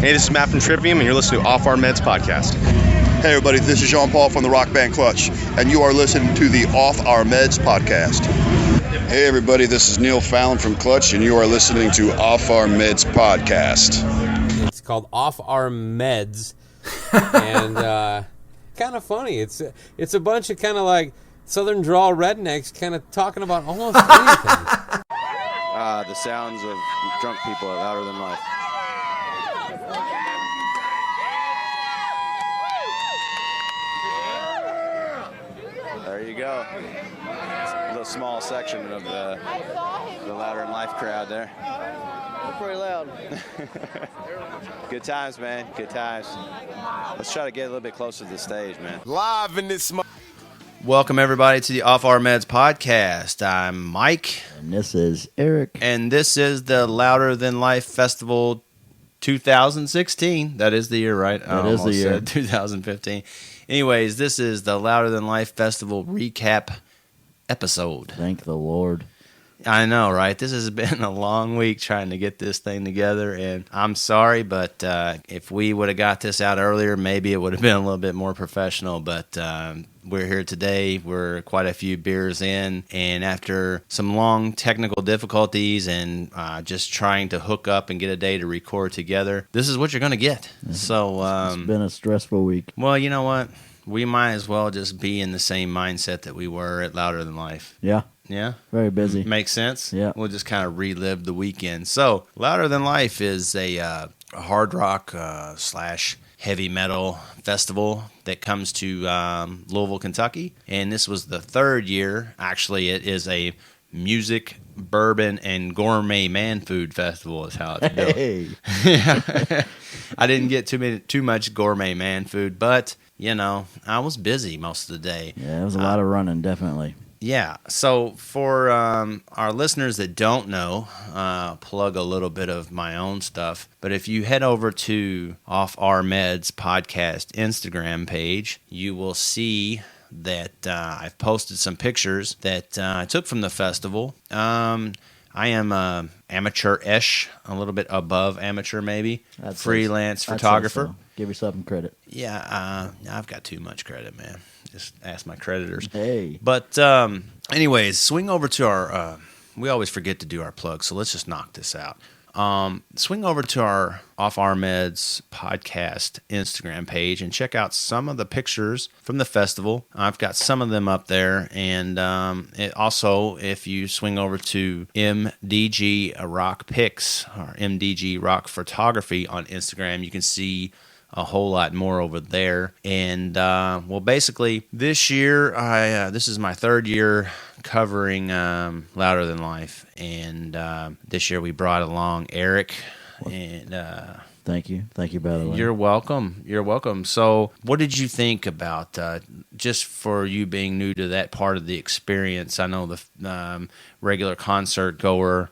Hey, this is Matt from Trivium, and you're listening to Off Our Meds podcast. Hey everybody, this is Jean-Paul from the rock band Clutch, and you are listening to the Off Our Meds podcast. Hey everybody, this is Neil Fallon from Clutch, and you are listening to Off Our Meds podcast. It's called Off Our Meds, and kind of funny. It's a bunch of kind of like Southern drawl rednecks kind of talking about almost anything. The sounds of drunk people are louder than life. There you go. A little small section of the louder than life crowd there. They're pretty loud. Good times, man. Good times. Let's try to get a little bit closer to the stage, man. Live in this... Welcome, everybody, to the Off Our Meds podcast. I'm Mike. And this is Eric. And this is the Louder Than Life Festival 2016. That is the year, right? That is the year. Said 2015. Anyways, this is the Louder Than Life Festival recap episode. Thank the Lord. I know, right? This has been a long week trying to get this thing together, and I'm sorry, but if we would have got this out earlier, maybe it would have been a little bit more professional, but we're here today. We're quite a few beers in, and after some long technical difficulties and just trying to hook up and get a day to record together, this is what you're going to get. So it's been a stressful week. Well, you know what? We might as well just be in the same mindset that we were at Louder Than Life. Yeah. Yeah? Very busy. Makes sense? Yeah. We'll just kind of relive the weekend. So, Louder Than Life is a hard rock slash heavy metal festival that comes to Louisville, Kentucky. And this was the third year. Actually, it is a music, bourbon, and gourmet man food festival is how it's built. Hey. Yeah. I didn't get too much gourmet man food, but, you know, I was busy most of the day. Yeah, it was a lot of running, definitely. Yeah, so for our listeners that don't know, plug a little bit of my own stuff. But if you head over to Off Our Meds podcast Instagram page, you will see that I've posted some pictures that I took from the festival. I am amateur-ish, a little bit above amateur maybe, freelance photographer. So. Give yourself some credit. Yeah, I've got too much credit, man. Just ask my creditors. Hey. But anyways, swing over to our, we always forget to do our plugs, so let's just knock this out. Swing over to our Off Our Meds podcast Instagram page and check out some of the pictures from the festival. I've got some of them up there. And also, if you swing over to MDG Rock Pics or MDG Rock Photography on Instagram, you can see a whole lot more over there. And well, basically this year this is my third year covering Louder Than Life, and this year we brought along Eric. And thank you by the way. You're welcome. So what did you think about just for you being new to that part of the experience? I know the regular concert goer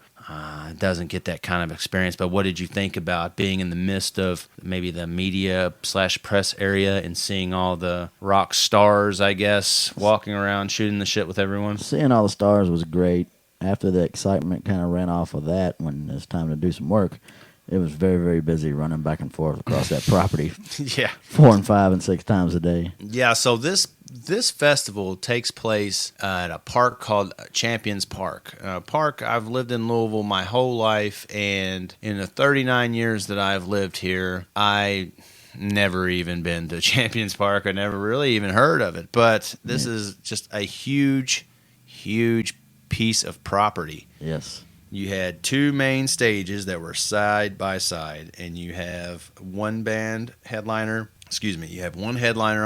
doesn't get that kind of experience, but what did you think about being in the midst of maybe the media / press area and seeing all the rock stars, I guess, walking around shooting the shit with everyone? Seeing all the stars was great. After the excitement kind of ran off of that, when it's time to do some work, it was very, very busy running back and forth across that property. Yeah. 4 and 5 and 6 times a day. Yeah, so this festival takes place at a park called Champions Park. Park, I've lived in Louisville my whole life, and in the 39 years that I've lived here, I never even been to Champions Park. I never really even heard of it. But this is just a huge, huge piece of property. Yes. You had 2 main stages that were side by side, and you have one headliner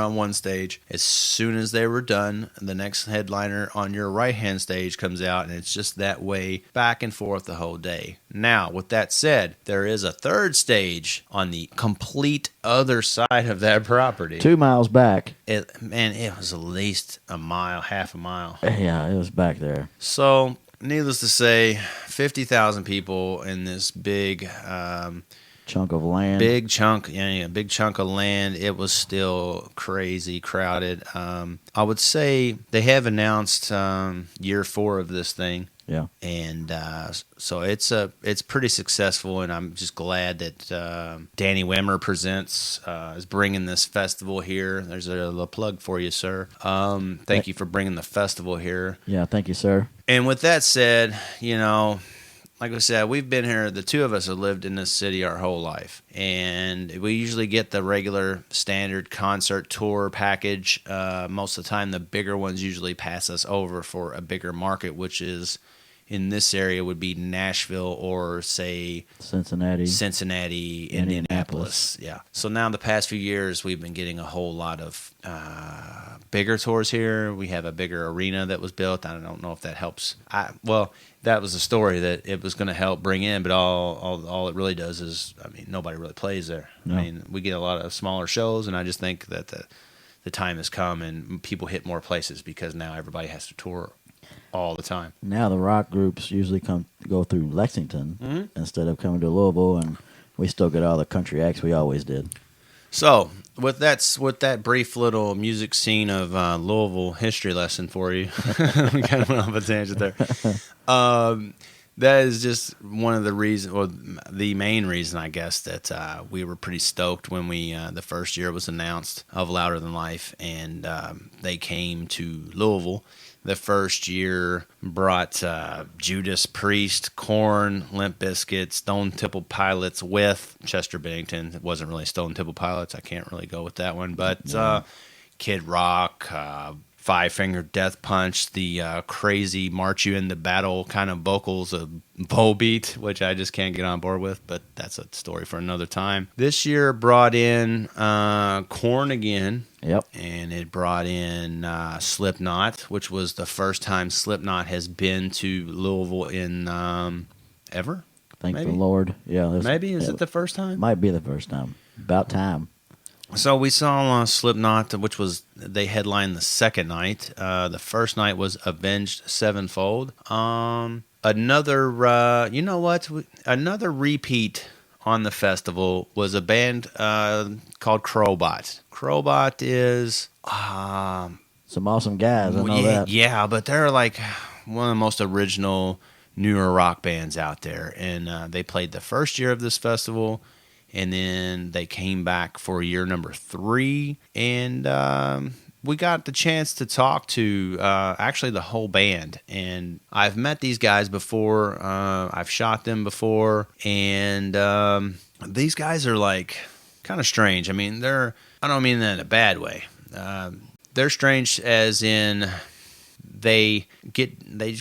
on one stage. As soon as they were done, the next headliner on your right-hand stage comes out, and it's just that way back and forth the whole day. Now, with that said, there is a third stage on the complete other side of that property. 2 miles back. It was at least a mile, half a mile. Yeah, it was back there. So, needless to say, 50,000 people in this big chunk of land. Big chunk of land. It was still crazy crowded. I would say they have announced year 4 of this thing. Yeah. And so it's pretty successful, and I'm just glad that Danny Wimmer Presents is bringing this festival here. There's a plug for you, sir. Thank you for bringing the festival here. Yeah, thank you, sir. And with that said, like I said, we've been here. The two of us have lived in this city our whole life, and we usually get the regular standard concert tour package. Most of the time, the bigger ones usually pass us over for a bigger market, which is in this area would be Nashville or say Cincinnati, Indianapolis. Yeah. So now the past few years, we've been getting a whole lot of bigger tours here. We have a bigger arena that was built. I don't know if that helps. That was a story that it was going to help bring in, but all it really does is, nobody really plays there. No. We get a lot of smaller shows, and I just think that the time has come and people hit more places because now everybody has to tour all the time. Now the rock groups usually go through Lexington instead of coming to Louisville, and we still get all the country acts we always did. So with that brief little music scene of Louisville history lesson for you, we kind of went off a tangent there. That is just one of the reasons, or the main reason, I guess, that we were pretty stoked when the first year was announced of Louder Than Life, and they came to Louisville. The first year brought Judas Priest, Korn, Limp Bizkit, Stone Temple Pilots with Chester Bennington. It wasn't really Stone Temple Pilots. I can't really go with that one. But Kid Rock, Five Finger Death Punch, the crazy March You Into Battle kind of vocals of Volbeat, which I just can't get on board with, but that's a story for another time. This year brought in Korn again. Yep. And it brought in Slipknot, which was the first time Slipknot has been to Louisville in ever. Thank the Lord. Yeah. Maybe. Is it the first time? Might be the first time. About time. So we saw Slipknot, which was, they headlined the second night. The first night was Avenged Sevenfold. Another, another repeat on the festival was a band called Crowbot. Crowbot is some awesome guys. I know that. Yeah, but they're like one of the most original newer rock bands out there. And they played the first year of this festival, and then they came back for year number 3. And we got the chance to talk to actually the whole band. And I've met these guys before. I've shot them before. And these guys are like kind of strange. I don't mean that in a bad way. They're strange as in they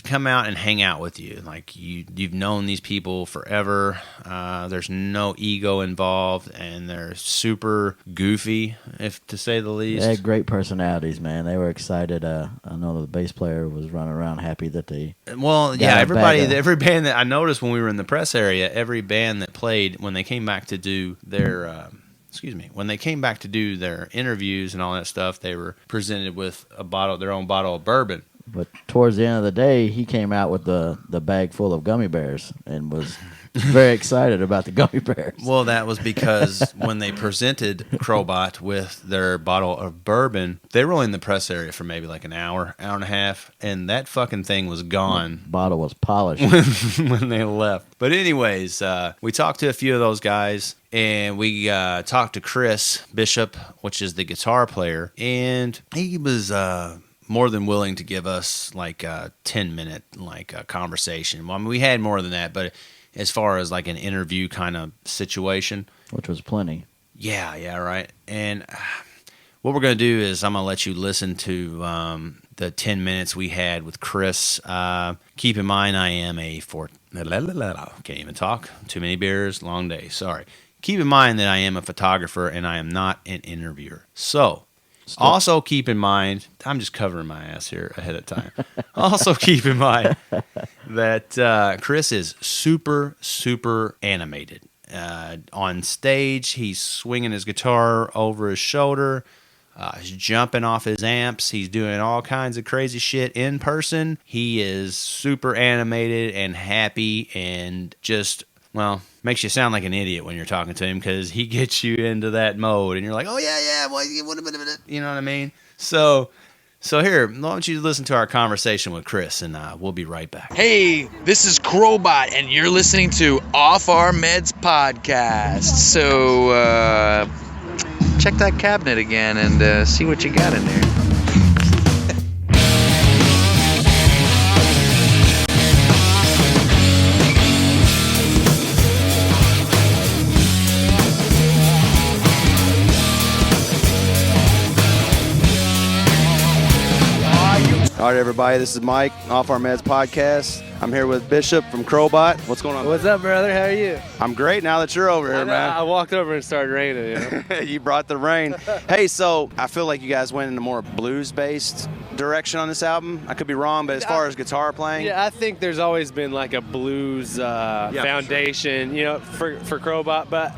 come out and hang out with you. Like you've known these people forever. There's no ego involved, and they're super goofy, if to say the least. They had great personalities, man. They were excited. I know the bass player was running around happy that they. Well, yeah, every band that I noticed when we were in the press area, every band that played when they came back to do their. When they came back to do their interviews and all that stuff, they were presented with their own bottle of bourbon. But towards the end of the day, he came out with the bag full of gummy bears and was very excited about the gummy bears. Well, that was because when they presented Crowbot with their bottle of bourbon, they were only in the press area for maybe like an hour and a half, and that fucking thing was gone. The bottle was polished when they left. But anyways, we talked to a few of those guys, and we talked to Chris Bishop, which is the guitar player, and he was more than willing to give us like a 10-minute conversation. Well, we had more than that, but as far as like an interview kind of situation, which was plenty. Yeah, right. And what we're going to do is I'm going to let you listen to the 10 minutes we had with Chris. Keep in mind, I am can't even talk. Too many beers, long day. Sorry. Keep in mind that I am a photographer and I am not an interviewer. So, also keep in mind, I'm just covering my ass here ahead of time. Also keep in mind that Chris is super, super animated. On stage, he's swinging his guitar over his shoulder. He's jumping off his amps. He's doing all kinds of crazy shit in person. He is super animated and happy and just, makes you sound like an idiot when you're talking to him because he gets you into that mode and you're like, oh, yeah, well, you know what I mean? So So here, why don't you listen to our conversation with Chris, and we'll be right back. Hey, this is Crowbot, and you're listening to Off Our Meds Podcast. So, check that cabinet again and see what you got in there. All right, everybody, this is Mike, Off Our Meds Podcast. I'm here with Bishop from Crowbot. What's going on? What's up, brother? How are you? I'm great now that you're over here, man. I walked over and started raining, you know? You brought the rain. Hey, so I feel like you guys went in a more blues-based direction on this album. I could be wrong, but as far as guitar playing? Yeah, I think there's always been like a blues foundation, you know, for Crowbot. But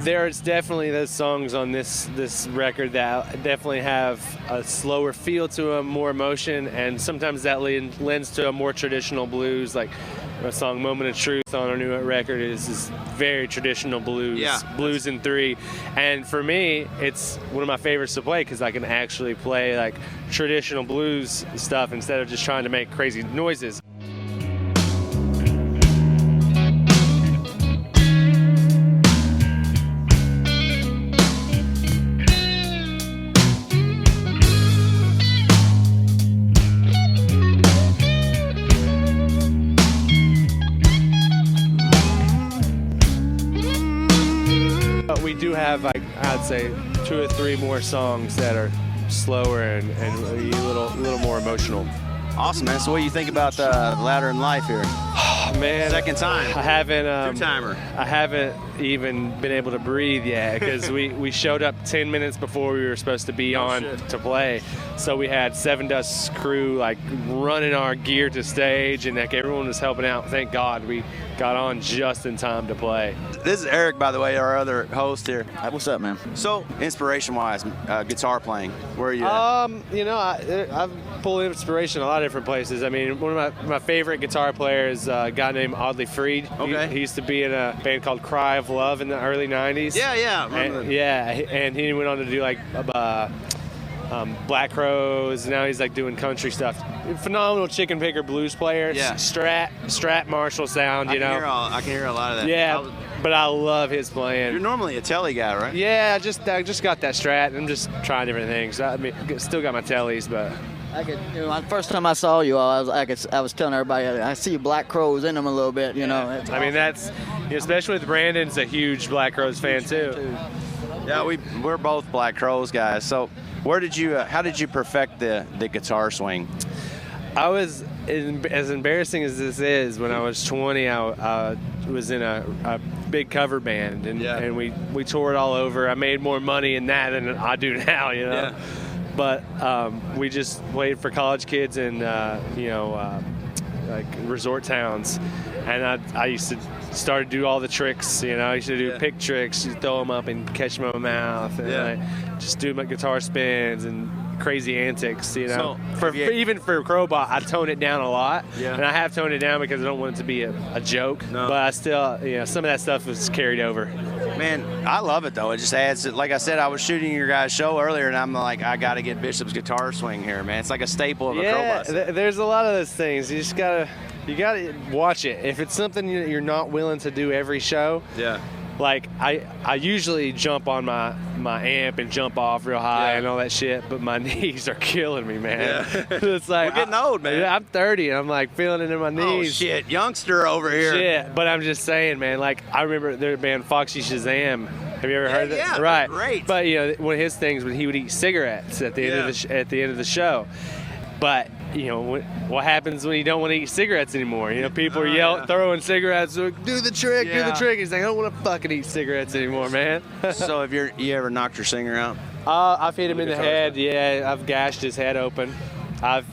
there's definitely those songs on this record that definitely have a slower feel to them, more emotion, and sometimes that lends to a more traditional blues. Like a song "Moment of Truth" on our new record is very traditional blues, blues in 3. And for me, it's one of my favorites to play because I can actually play like traditional blues stuff instead of just trying to make crazy noises. We do have, like, I'd say 2 or 3 more songs that are slower and a little more emotional. Awesome, man. So what do you think about the Ladder in Life here? Oh, man. Second time. I haven't. Two-timer. I haven't even been able to breathe yet because we showed up 10 minutes before we were supposed to be on to play. So we had Seven Dust's crew like running our gear to stage, and like everyone was helping out. Thank God we got on just in time to play. This is Eric, by the way, our other host here. What's up, man? So, inspiration-wise, guitar playing, where are you? You know, I've pulled inspiration in a lot of different places. I mean, one of my favorite guitar players, a guy named Audley Freed. Okay. He used to be in a band called Cry of Love in the early 90s. Yeah. And he went on to do like Black Crowes. Now he's like doing country stuff. Phenomenal chicken picker blues player. Yeah. Strat Marshall sound, you know. I can hear a lot of that. Yeah, but I love his playing. You're normally a telly guy, right? Yeah, I just got that Strat. I'm just trying different things. I mean, still got my tellies, but. The first time I saw you, I was telling everybody, I see Black Crowes in them a little bit, you know. I mean, that's, especially with Brandon's a huge Black Crowes fan too. Yeah, we're both Black Crowes guys. So, how did you perfect the guitar swing? I was, as embarrassing as this is, when I was 20, I was in a big cover band, and we toured all over. I made more money in that than I do now, you know. Yeah. But we just played for college kids in, like resort towns, and I used to start to do all the tricks. You know, I used to do pick tricks, you throw them up and catch them in my mouth, and just do my guitar spins and crazy antics. You know, even for Crowbot, I tone it down a lot, and I have toned it down because I don't want it to be a joke. No. But I still, some of that stuff was carried over. Man, I love it though. It just adds. Like I said, I was shooting your guys' show earlier, and I'm like, I got to get Bishop's guitar swing here, man. It's like a staple of a Crowbot. There's a lot of those things. You just gotta watch it. If it's something you're not willing to do every show, like I usually jump on my amp and jump off real high and all that shit, but my knees are killing me, man. It's like we're getting old, man. I'm 30 and I'm like feeling it in my knees. Oh shit, youngster over here. Shit, but I'm just saying, man. Like I remember their band Foxy Shazam. Have you ever heard that? Yeah, right. Great. But one of his things was he would eat cigarettes at the end of the show. But what happens when you don't want to eat cigarettes anymore? People are yelling, throwing cigarettes. Like, do the trick, do the trick. He's like, I don't want to fucking eat cigarettes anymore, man. So have you ever knocked your singer out? I've hit him in the head. Yeah, I've gashed his head open. I've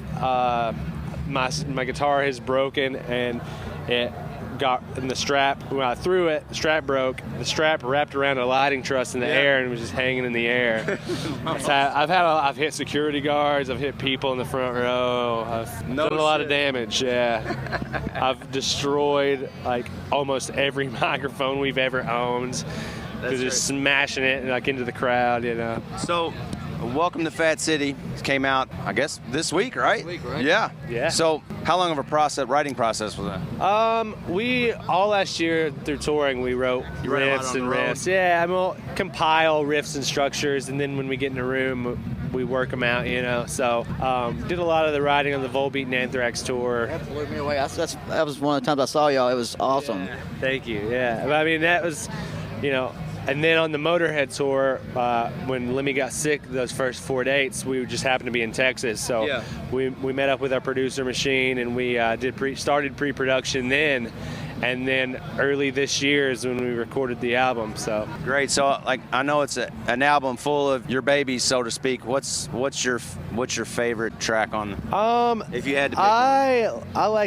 my guitar has broken, and it got in the strap. When I threw it, the strap broke. The strap wrapped around a lighting truss in the air and was just hanging in the air. I've hit security guards. I've hit people in the front row. I've done a lot of damage. Yeah, I've destroyed like almost every microphone we've ever owned. Just smashing it like into the crowd. So Welcome to Fat City. It came out, I guess, this week, right? Yeah. Yeah. So, how long of a writing process was that? We all last year through touring we wrote You write a lot riffs on and the road? riffs. Yeah, we'll compile riffs and structures, and then when we get in a room, we work them out. So did a lot of the writing on the Volbeat and Anthrax tour. That blew me away. That was one of the times I saw y'all. It was awesome. Yeah, thank you. Yeah, I mean that was, And then on the Motorhead tour, when Lemmy got sick those first 4 dates, we just happened to be in Texas. So we met up with our producer Machine, and we started pre-production then. And then early this year is when we recorded the album. So Great. So, I know it's an album full of your babies, so to speak. What's your favorite track on? If you had to pick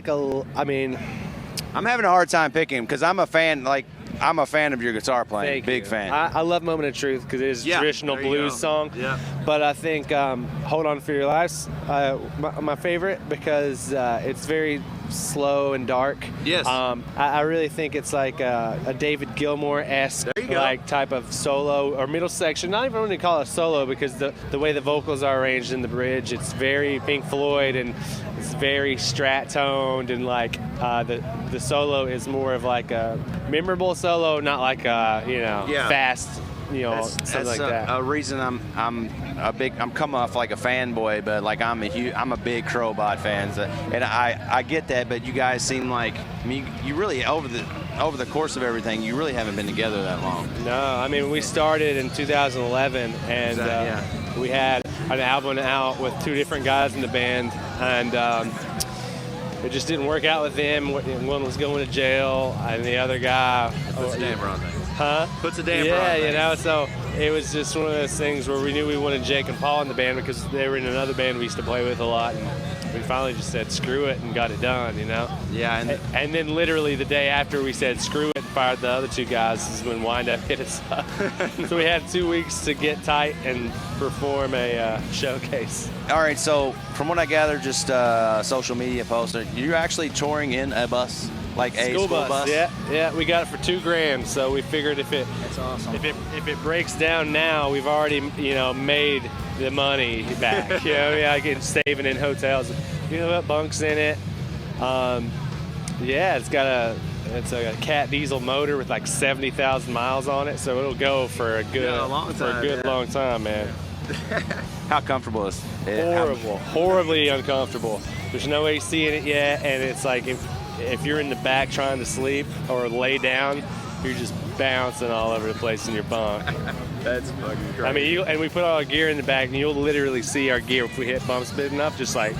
one. I'm having a hard time picking because I'm a fan. I'm a fan of your guitar playing. Big fan. I love Moment of Truth because it is a traditional blues song. Yeah. But I think Hold On For Your Lives, my favorite because it's very slow and dark. Yes. I really think it's like a David Gilmour-esque type of solo or middle section. Not even really call it a solo because the way the vocals are arranged in the bridge, it's very Pink Floyd and it's very strat-toned and the solo is more of like a memorable solo, not like a fast. Something like that. A reason I'm coming off like a fanboy, but I'm a big Crowbot fan, and I get that. But you guys seem like you really over the course of everything, you really haven't been together that long. No, we started in 2011, and we had an album out with two different guys in the band, and it just didn't work out with them. One was going to jail, and the other guy Puts a damper on things. Huh? Puts a damper on things. So it was just one of those things where we knew we wanted Jake and Paul in the band because they were in another band we used to play with a lot, and we finally just said screw it and got it done, Yeah. And then literally the day after we said screw it and fired the other two guys is when Wind Up hit us up. So we had 2 weeks to get tight and perform a showcase. All right. So from what I gather, just social media posts, you're actually touring in a bus. Like a school bus? Yeah, we got it for $2,000. So we figured That's awesome. if it breaks down now, we've already made the money back. I get saving in hotels. Got bunks in it. It's a Cat diesel motor with like 70,000 miles on it, so it'll go for a good long time, man. How comfortable is it? Horrible, horribly uncomfortable. There's no AC in it yet, and it's like if you're in the back trying to sleep or lay down, you're just bouncing all over the place in your bunk. That's fucking crazy. And we put all our gear in the back, and you'll literally see our gear if we hit bumps big enough, just like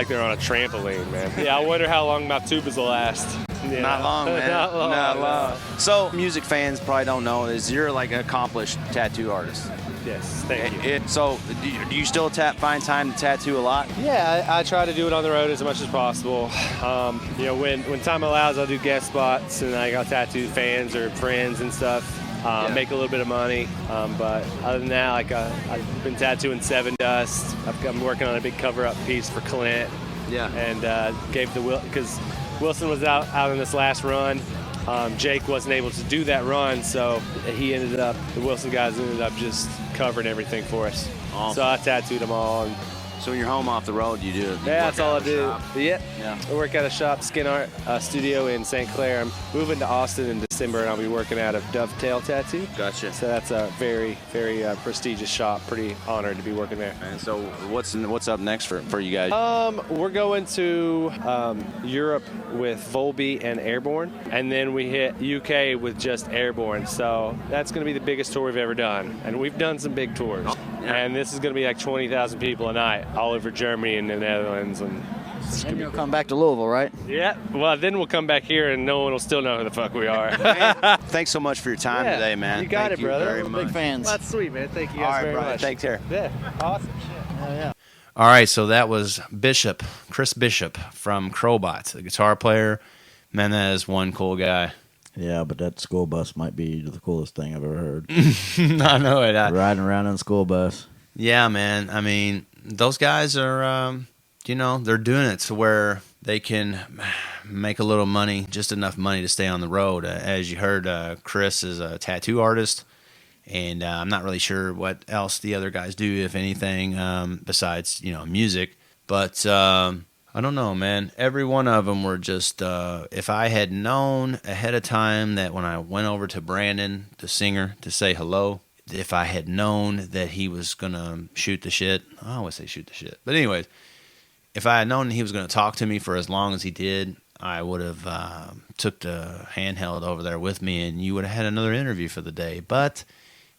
they're on a trampoline, man. Yeah, I wonder how long my tubas will last. Not long, man. Not long. So, music fans probably don't know is you're like an accomplished tattoo artist. Yes, thank you. So, do you still find time to tattoo a lot? Yeah, I try to do it on the road as much as possible. When time allows, I'll do guest spots, and I'll tattoo fans or friends and stuff. Make a little bit of money. But other than that, I've been tattooing Seven Dust. I'm working on a big cover-up piece for Clint. Yeah. And gave because Wilson was out on this last run. Jake wasn't able to do that run, so the Wilson guys ended up just covering everything for us. Awesome. So I tattooed them all. So when you're home off the road, you do. Yeah, that's all I do. Yep. Yeah. I work at a shop, Skin Art Studio in St. Clair. I'm moving to Austin in December, and I'll be working out of Dovetail Tattoo. Gotcha. So that's a very, very prestigious shop. Pretty honored to be working there. And so what's up next for you guys? We're going to Europe with Volbeat and Airborne, and then we hit UK with just Airborne. So that's going to be the biggest tour we've ever done, and we've done some big tours. Yeah. And this is going to be like 20,000 people a night all over Germany and the Netherlands. And then you'll come back to Louisville, right? Yeah. Well, then we'll come back here and no one will still know who the fuck we are. Man, thanks so much for your time today, man. You got Thank it, brother. You very much. Big fans. Well, that's sweet, man. Thank you all guys right, very brother. much. Take care. Yeah. Awesome shit. Hell yeah. All right, so that was Chris Bishop from Crowbot, the guitar player. Man, that is one cool guy. Yeah, but that school bus might be the coolest thing I've ever heard. I know it. Riding around in a school bus. Yeah, man. I mean, those guys are, they're doing it to where they can make a little money, just enough money to stay on the road. As you heard, Chris is a tattoo artist, And I'm not really sure what else the other guys do, if anything, besides, music. But I don't know, man. Every one of them were just, if I had known ahead of time that when I went over to Brandon, the singer, to say hello, if I had known that he was going to shoot the shit, I always say shoot the shit. But anyways, if I had known he was going to talk to me for as long as he did, I would have took the handheld over there with me, and you would have had another interview for the day. But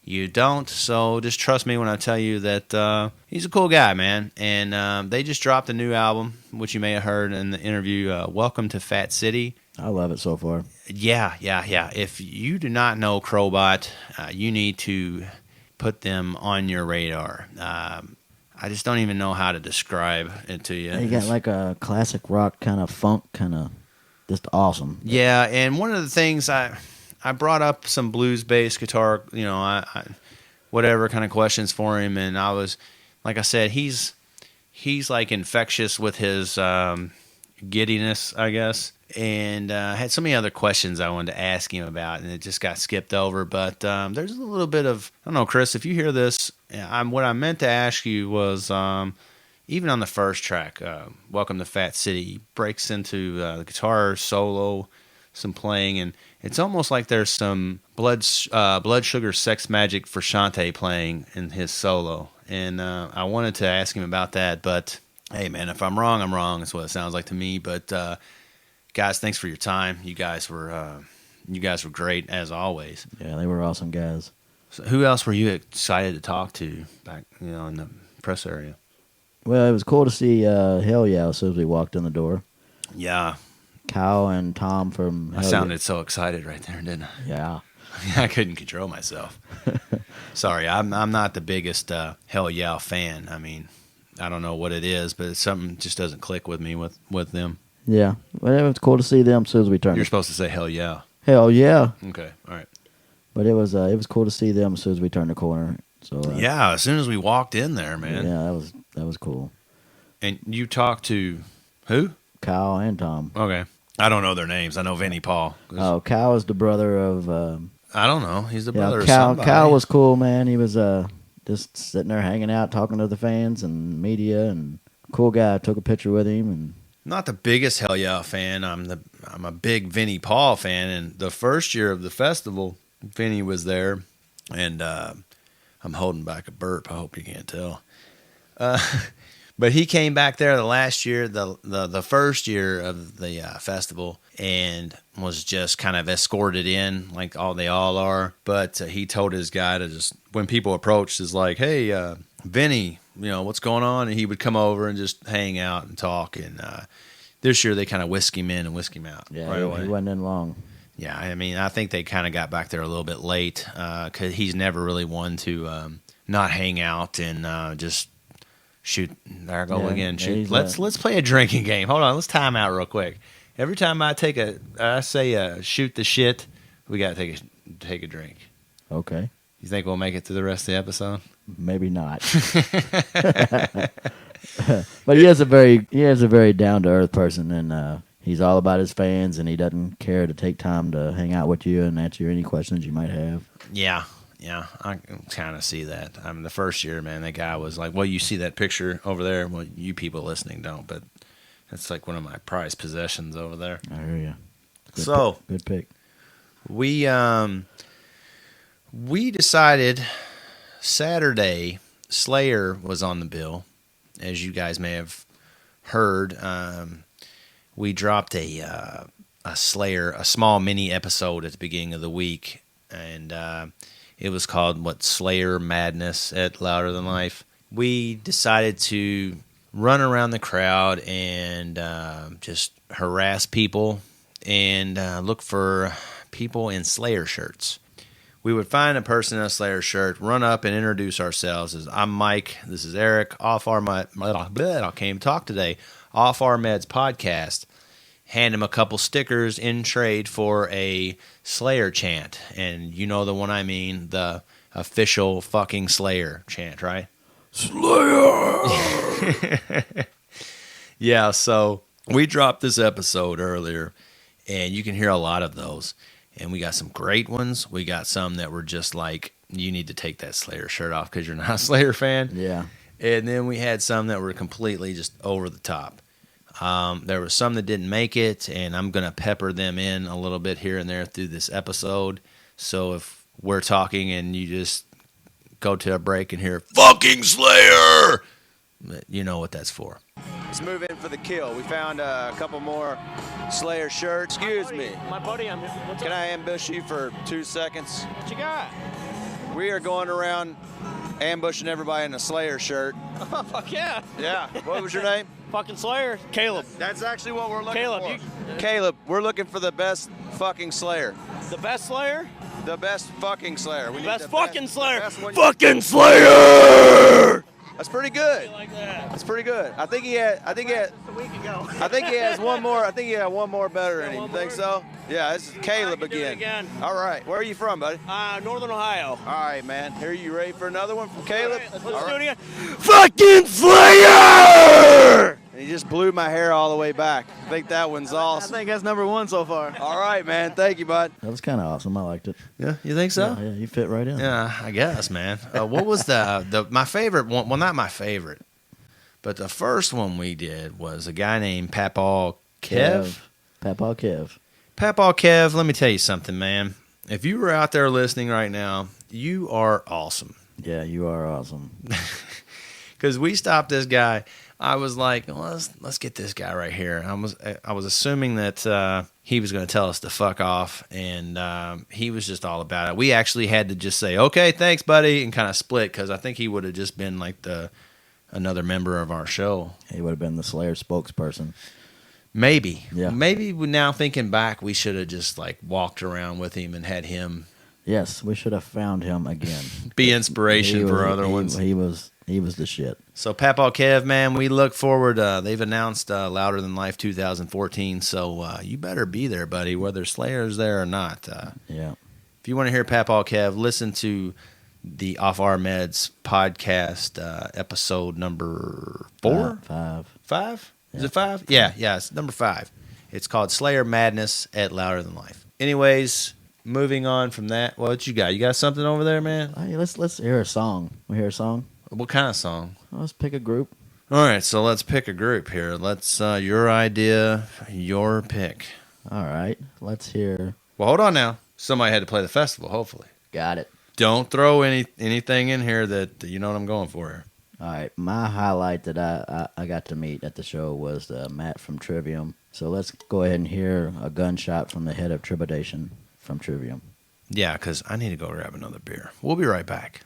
you don't, so just trust me when I tell you that he's a cool guy, man. And they just dropped a new album, which you may have heard in the interview, Welcome to Fat City. I love it so far. Yeah. If you do not know Crowbot, you need to put them on your radar. I just don't even know how to describe it to you. You got like a classic rock kind of funk, kind of just awesome. Yeah, and one of the things I brought up some blues-based guitar, whatever kind of questions for him, and I was, like I said, he's like infectious with his giddiness, I guess, and I had so many other questions I wanted to ask him about, and it just got skipped over. But there's a little bit of, I don't know, Chris, if you hear this, what I meant to ask you was, even on the first track, Welcome to Fat City, he breaks into the guitar solo, some playing, and it's almost like there's some Blood Sugar Sex Magic for Shante playing in his solo. And I wanted to ask him about that, but hey, man, if I'm wrong, I'm wrong. That's what it sounds like to me. But guys, thanks for your time. You guys were great as always. Yeah, they were awesome guys. So who else were you excited to talk to back, in the press area? Well, it was cool to see Hell Yeah as soon as we walked in the door. Yeah. Kyle and Tom from I sounded so excited right there, didn't I? Yeah. I couldn't control myself. Sorry, I'm not the biggest Hell Yeah fan. I mean, I don't know what it is, but it's something just doesn't click with me with them. Yeah. Well, it was cool to see them as soon as we turned. You're supposed to say Hell Yeah. Hell yeah. Okay, all right. But it was cool to see them as soon as we turned the corner. So yeah, as soon as we walked in there, man. Yeah, that was cool. And you talked to who? Kyle and Tom. Okay. I don't know their names. I know Vinnie Paul. Oh, Kyle is the brother of... I don't know. He's the brother of Kyle, somebody. Kyle was cool, man. He was just sitting there hanging out, talking to the fans and media, and cool guy. I took a picture with him. And not the biggest Hell Yeah fan. I'm a big Vinnie Paul fan. And the first year of the festival, Vinnie was there, and I'm holding back a burp. I hope you can't tell. But he came back there the last year, the first year of the festival, and was just kind of escorted in like they all are. But he told his guy to just, when people approached, is like, hey, Vinny, what's going on? And he would come over and just hang out and talk. And this year they kind of whisk him in and whisk him out right away. He wasn't in long. Yeah, I mean, I think they kind of got back there a little bit late because he's never really one to not hang out and just shoot. There I go again. Shoot. Let's play a drinking game. Hold on, let's time out real quick. Every time I say shoot the shit, we got to take a drink. Okay. You think we'll make it through the rest of the episode? Maybe not. But he is a very down to earth person, and he's all about his fans, and he doesn't care to take time to hang out with you and answer any questions you might have. Yeah, I kind of see that. I mean, the first year, man, that guy was like, well, you see that picture over there? Well, you people listening don't, but it's like one of my prized possessions over there. I hear you. Good pick. We decided Saturday, Slayer was on the bill. As you guys may have heard, we dropped a Slayer, a small mini episode at the beginning of the week, and it was called, Slayer Madness at Louder Than Life. We decided to run around the crowd and just harass people and look for people in Slayer shirts. We would find a person in a Slayer shirt, run up and introduce ourselves as, I'm Mike, this is Eric, I can't even talk today, Off Our Meds podcast. Hand him a couple stickers in trade for a Slayer chant. And you know the one I mean, the official fucking Slayer chant, right? Slayer! Yeah, so we dropped this episode earlier, and you can hear a lot of those. And we got some great ones. We got some that were just like you need to take that Slayer shirt off because you're not a Slayer fan. Yeah. And then we had some that were completely just over the top. There were some that didn't make it, and I'm going to pepper them in a little bit here and there through this episode. So if we're talking and you just go to a break and hear, fucking Slayer, you know what that's for. Let's move in for the kill. We found a couple more Slayer shirts. Excuse me. My buddy, I'm here. What's Can up? I ambush you for 2 seconds? What you got? We are going around ambushing everybody in a Slayer shirt. Oh, fuck yeah. Yeah. What was your name? Fucking Slayer. Caleb. That's actually what we're looking Caleb, for. Caleb, we're looking for the best fucking Slayer. The best Slayer? The best fucking Slayer. We need Best the fucking Slayer. best one- Fucking Slayer! That's pretty good. Like that. That's pretty good. I think he has Just a week ago. one more. I think he had one more better in him. You think so? Yeah, this is Caleb I can do it again. again. All right. Where are you from, buddy? Northern Ohio. All right, man. Here, you ready for another one from Caleb? Let's All do right. it again. Fucking Slayer! And he just blew my hair all the way back. I think that one's awesome. think that's number 1 so far. All right, man. Thank you, bud. That was kind of awesome. I liked it. Yeah, you think so? Yeah, you fit right in. Yeah, I guess, man. What was my favorite one? Well, not my favorite, but the first one we did was a guy named Papaw Kev. Papaw Kev. Papaw Kev, let me tell you something, man. If you were out there listening right now, you are awesome. Yeah, you are awesome. Because we stopped this guy. I was like, well, let's get this guy right here. I was assuming that he was going to tell us to fuck off, and he was just all about it. We actually had to just say, okay, thanks, buddy, and kind of split because I think he would have just been like another member of our show. He would have been the Slayer spokesperson. Maybe. Yeah. Maybe now thinking back, we should have just like walked around with him and had him Yes, we should have found him again. be inspiration He for was- other he- ones. He was the shit. So Papaw Kev, man, we look forward. They've announced Louder Than Life 2014, so you better be there, buddy, whether Slayer's there or not. Yeah. If you want to hear Papaw Kev, listen to the Off Our Meds podcast, episode number 4? 5. 5? Is Yeah. it 5? Yeah, it's number 5. It's called Slayer Madness at Louder Than Life. Anyways, moving on from that, what you got? You got something over there, man? Hey, let's hear a song. We hear a song? What kind of song? Well, let's pick a group. All right, so let's pick a group here. Let's your idea, your pick. All right. Let's hear. Well, hold on now. Somebody had to play the festival, hopefully. Got it. Don't throw anything in here that you know what I'm going for here. All right. My highlight that I got to meet at the show was Matt from Trivium. So let's go ahead and hear a gunshot from the Head of Trepidation from Trivium. Yeah, because I need to go grab another beer. We'll be right back.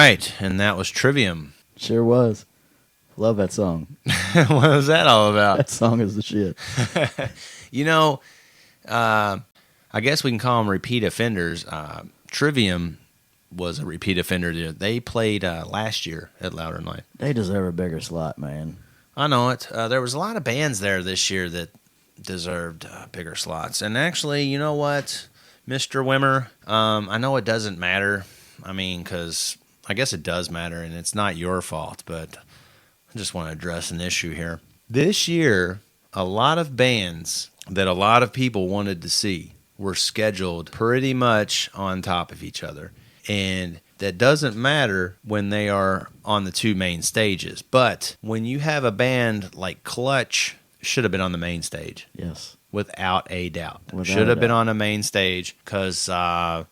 right, and that was Trivium. Sure was. Love that song. What was that all about? That song is the shit. You know, I guess we can call them repeat offenders. Trivium was a repeat offender. They played last year at Louder Than Life. They deserve a bigger slot, man. I know it. There was a lot of bands there this year that deserved bigger slots. And actually, you know what, Mr. Wimmer? I know it doesn't matter. I mean, because I guess it does matter, and it's not your fault, but I just want to address an issue here. This year, a lot of bands that a lot of people wanted to see were scheduled pretty much on top of each other. And that doesn't matter when they are on the two main stages. But when you have a band like Clutch, should have been on the main stage. Yes. Without a doubt. Without Should have a been doubt. on the main stage because I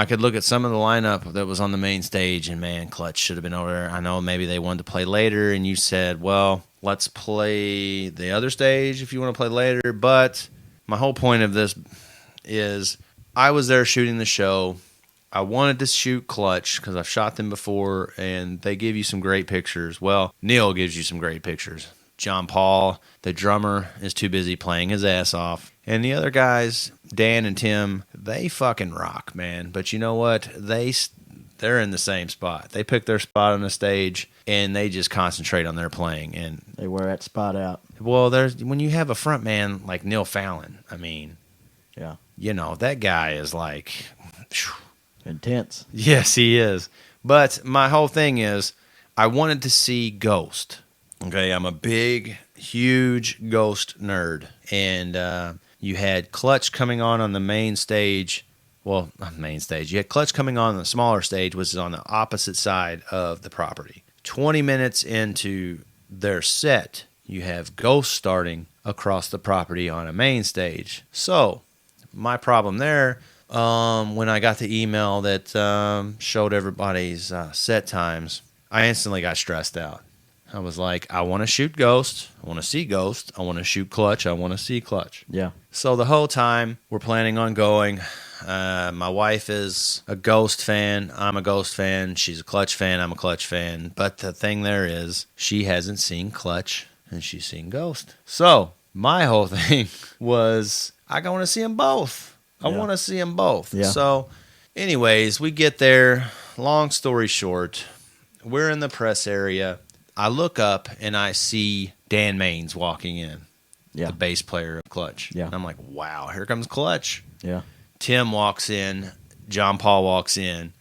could look at some of the lineup that was on the main stage, and man, Clutch should have been over there. I know maybe they wanted to play later, and you said, well, let's play the other stage if you want to play later. But my whole point of this is I was there shooting the show. I wanted to shoot Clutch because I've shot them before, and they give you some great pictures. Well, Neil gives you some great pictures. John Paul, the drummer, is too busy playing his ass off. And the other guys, Dan and Tim, they fucking rock, man. But you know what? They're in the same spot. They pick their spot on the stage, and they just concentrate on their playing. And They wear that spot out. well, when you have a front man like Neil Fallon, I mean, Yeah. you know, that guy is like, Intense. yes, he is. But my whole thing is, I wanted to see Ghost. Okay, I'm a big, huge Ghost nerd. And you had Clutch coming on the main stage. Well, not the main stage. You had Clutch coming on the smaller stage, which is on the opposite side of the property. 20 minutes into their set, you have Ghost starting across the property on a main stage. So, my problem there, when I got the email that showed everybody's set times, I instantly got stressed out. I was like, I want to shoot Ghost. I want to see Ghost. I want to shoot Clutch. I want to see Clutch. Yeah. So the whole time, we're planning on going. My wife is a Ghost fan. I'm a Ghost fan. She's a Clutch fan. I'm a Clutch fan. But the thing there is, she hasn't seen Clutch, and she's seen Ghost. So my whole thing was, I want to see them both. I want to see them both. Yeah. So anyways, we get there. Long story short, we're in the press area. I look up, and I see Dan Maines walking in, the bass player of Clutch. Yeah. And I'm like, wow, here comes Clutch. Yeah. Tim walks in, John Paul walks in,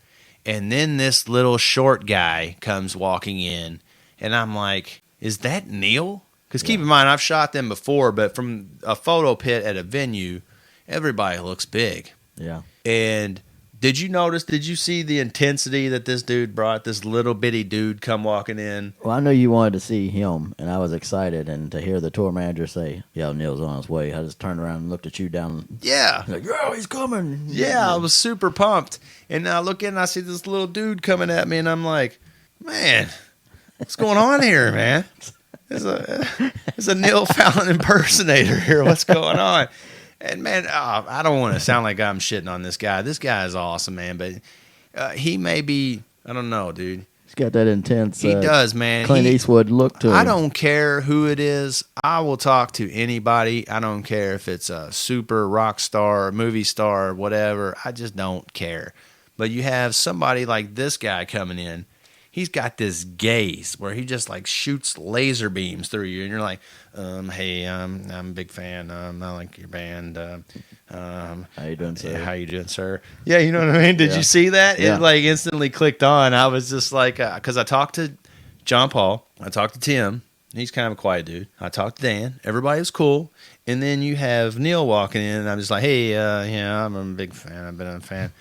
and then this little short guy comes walking in, and I'm like, is that Neil? Because keep in mind, I've shot them before, but from a photo pit at a venue, everybody looks big. Yeah. And did you see the intensity that this dude brought, this little bitty dude come walking in? Well, I know you wanted to see him, and I was excited, and to hear the tour manager say, "Yeah, Neil's on his way," I just turned around and looked at you down. Yeah. Like, "Oh, he's coming!" Yeah, I was super pumped. And I look in, and I see this little dude coming at me, and I'm like, man, what's going on here, man? There's a Neil Fallon impersonator here. What's going on? And, man, I don't want to sound like I'm shitting on this guy. This guy is awesome, man. But he may be, I don't know, dude. He's got that intense. He does, man. Clint Eastwood look to him. I don't care who it is. I will talk to anybody. I don't care if it's a super rock star, movie star, whatever. I just don't care. But you have somebody like this guy coming in. He's got this gaze where he just like shoots laser beams through you, and you're like, "Hey, I'm a big fan. I like your band. How you doing, sir? How you doing, sir?" Yeah, you know what I mean. Did you see that? Yeah. It like instantly clicked on. I was just like, because I talked to John Paul, I talked to Tim. He's kind of a quiet dude. I talked to Dan. Everybody was cool. And then you have Neil walking in, and I'm just like, hey, I'm a big fan. I've been a fan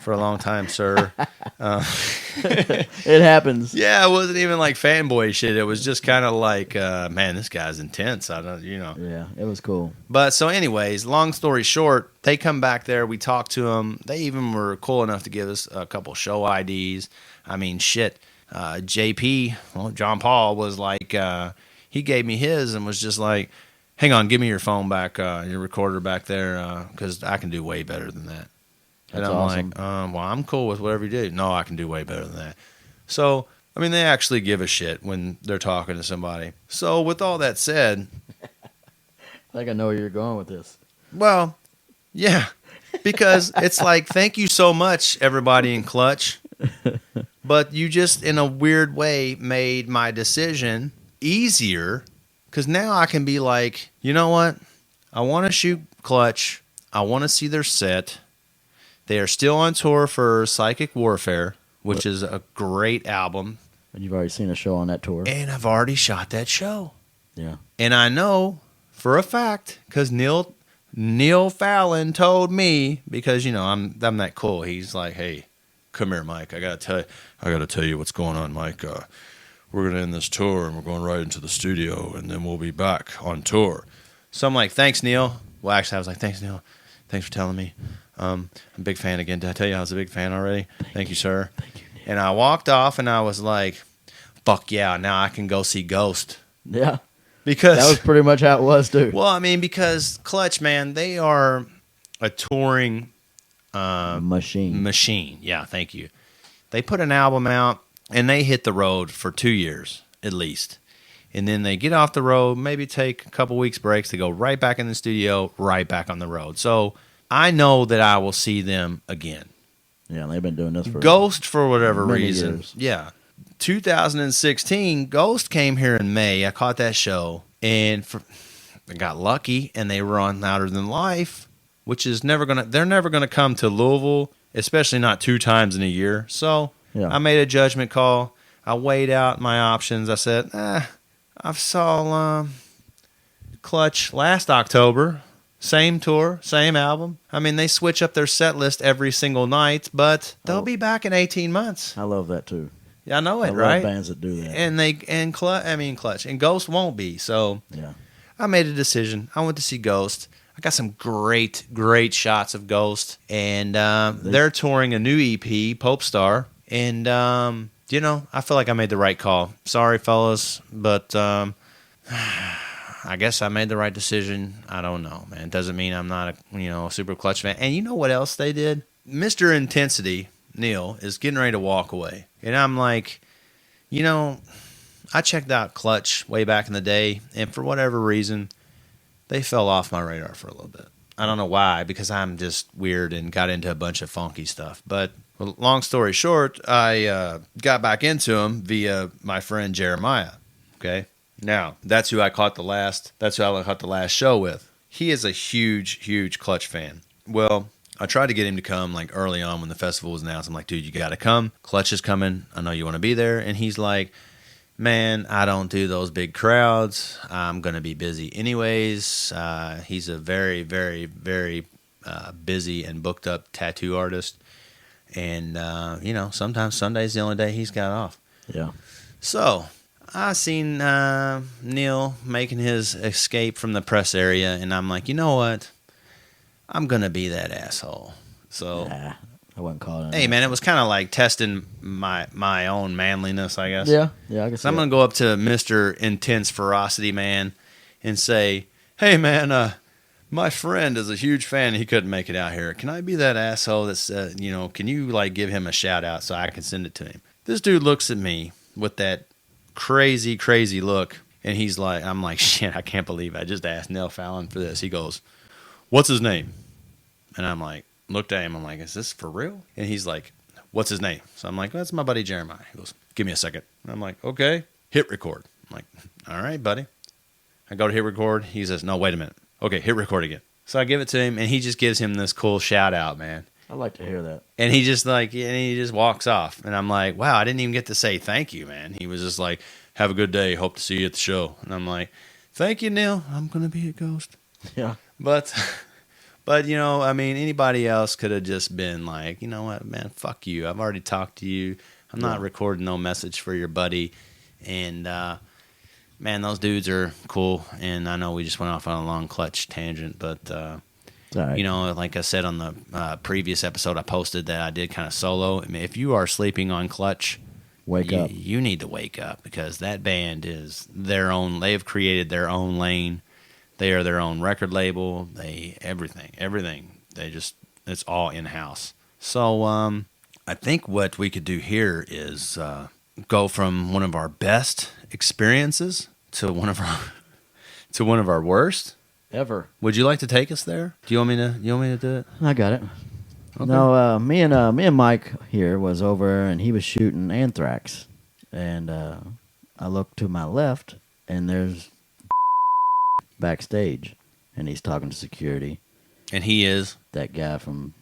for a long time, sir. It happens. Yeah, it wasn't even like fanboy shit. It was just kind of like, man, this guy's intense. I don't, Yeah, it was cool. But so anyways, long story short, they come back there. We talked to them. They even were cool enough to give us a couple show IDs. I mean, shit. JP, well, John Paul was like, he gave me his and was just like, hang on, give me your phone back, your recorder back there, because I can do way better than that. And That's I'm awesome. like, well, I'm cool with whatever you do. No, I can do way better than that. So, I mean, they actually give a shit when they're talking to somebody. So, with all that said, I think I know where you're going with this. well, yeah, because it's like, thank you so much, everybody in Clutch. But you just, in a weird way, made my decision easier because now I can be like, you know what? I want to shoot Clutch. I want to see their set. They are still on tour for Psychic Warfare, which is a great album. And you've already seen a show on that tour. And I've already shot that show. Yeah. And I know for a fact, because Neil Fallon told me, because, you know, I'm that cool. He's like, hey, come here, Mike. I gotta tell you what's going on, Mike. We're gonna end this tour and we're going right into the studio and then we'll be back on tour. So I'm like, thanks, Neil. Well, actually, I was like, thanks, Neil. Thanks for telling me. I'm a big fan again. Did I tell you I was a big fan already? Thank you, sir. Thank you, Neil. And I walked off and I was like, fuck yeah, now I can go see Ghost. Yeah. Because that was pretty much how it was, too. Well, I mean, because Clutch, man, they are a touring machine. Yeah, thank you. They put an album out and they hit the road for 2 years at least. And then they get off the road, maybe take a couple weeks breaks. They go right back in the studio, right back on the road. So I know that I will see them again. Yeah, they've been doing this for Ghost, for whatever many reason. years. Yeah. 2016, Ghost came here in May. I caught that show and I got lucky and they were on Louder Than Life, which is they're never gonna come to Louisville, especially not 2 times in a year. So Yeah. I made a judgment call. I weighed out my options. I said, I saw Clutch last October. Same tour, same album. I mean, they switch up their set list every single night, but they'll be back in 18 months. I love that, too. Yeah, I know it, I right? love bands that do that. And Clutch and Ghost won't be. So Yeah. I made a decision. I went to see Ghost. I got some great shots of Ghost, and they're touring a new EP, Pope Star, and you know, I feel like I made the right call. Sorry, fellas, but I guess I made the right decision. I don't know, man. It doesn't mean I'm not a super Clutch fan. And you know what else they did? Mr. Intensity, Neil, is getting ready to walk away. And I'm like, you know, I checked out Clutch way back in the day, and for whatever reason, they fell off my radar for a little bit. I don't know why, because I'm just weird and got into a bunch of funky stuff. But well, long story short, I got back into them via my friend Jeremiah. Okay, now that's who I caught the last show with. He is a huge Clutch fan. Well, I tried to get him to come like early on when the festival was announced. I'm like, dude, you got to come. Clutch is coming. I know you want to be there. And he's like, man, I don't do those big crowds. I'm going to be busy anyways. He's a very, very, very busy and booked up tattoo artist. And, you know, sometimes Sunday's the only day he's got off. Yeah. So I seen Neil making his escape from the press area, and I'm like, you know what? I'm going to be that asshole. So, Nah, I wouldn't call it. hey, man, it was kind of like testing my own manliness, I guess. Yeah, I guess. So I'm going to go up to Mr. Intense Ferocity Man and say, hey, man, my friend is a huge fan. He couldn't make it out here. Can I be that asshole that's, you know, can you like give him a shout out so I can send it to him? This dude looks at me with that crazy look. And he's like, I'm like, shit, I can't believe I just asked Neil Fallon for this. He goes, what's his name? And I'm like, looked at him. I'm like, is this for real? And he's like, what's his name? So I'm like, well, that's my buddy Jeremiah. He goes, give me a second. And I'm like, okay, hit record. I'm like, all right, buddy. I go to hit record. He says, no, wait a minute. Okay, hit record again. So I give it to him, and he just gives him this cool shout out, man. I like to hear that. And he just walks off. And I'm like, wow, I didn't even get to say thank you, man. He was just like, have a good day. Hope to see you at the show. And I'm like, thank you, Neil. I'm going to be a Ghost. Yeah. But, you know, I mean, anybody else could have just been like, you know what, man, fuck you. I've already talked to you. I'm not recording no message for your buddy. And, man, those dudes are cool. And I know we just went off on a long Clutch tangent, but, right. you know, like I said on the previous episode, I posted that I did kind of solo. I mean, if you are sleeping on Clutch, wake up. You need to wake up, because that band is their own. They've created their own lane. They are their own record label. Everything. They just, it's all in-house. So I think what we could do here is go from one of our best experiences to one of our worst Ever. Would you like to take us there? Do you want me to do it? I got it. Okay. No, me and Mike here was over, and he was shooting Anthrax, and I look to my left, and there's backstage, and he's talking to security. And he is that guy from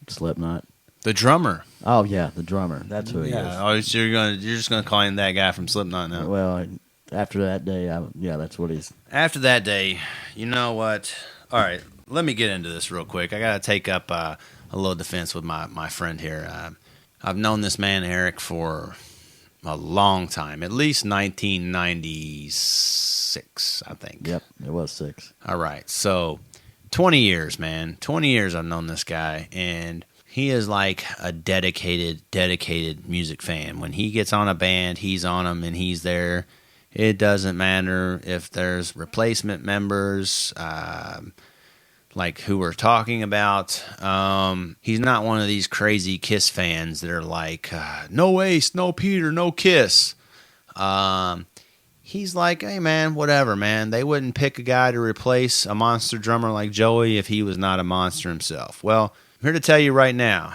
Slipknot, the drummer. Oh yeah, the drummer. That's who he is. Oh, so you're just gonna call him that guy from Slipknot now? Well, after that day, that's what he's. After that day, you know what? All right, let me get into this real quick. I gotta take up a little defense with my friend here. I've known this man Eric for a long time, at least 1996, I think. Yep, it was 6. All right, so 20 years, man. 20 years I've known this guy, and he is like a dedicated music fan. When he gets on a band, he's on them, and he's there. It doesn't matter if there's replacement members, like who we're talking about. He's not one of these crazy Kiss fans that are like, no Ace, no Peter, no Kiss. He's like, hey, man, whatever, man. They wouldn't pick a guy to replace a monster drummer like Joey if he was not a monster himself. Well, I'm here to tell you right now,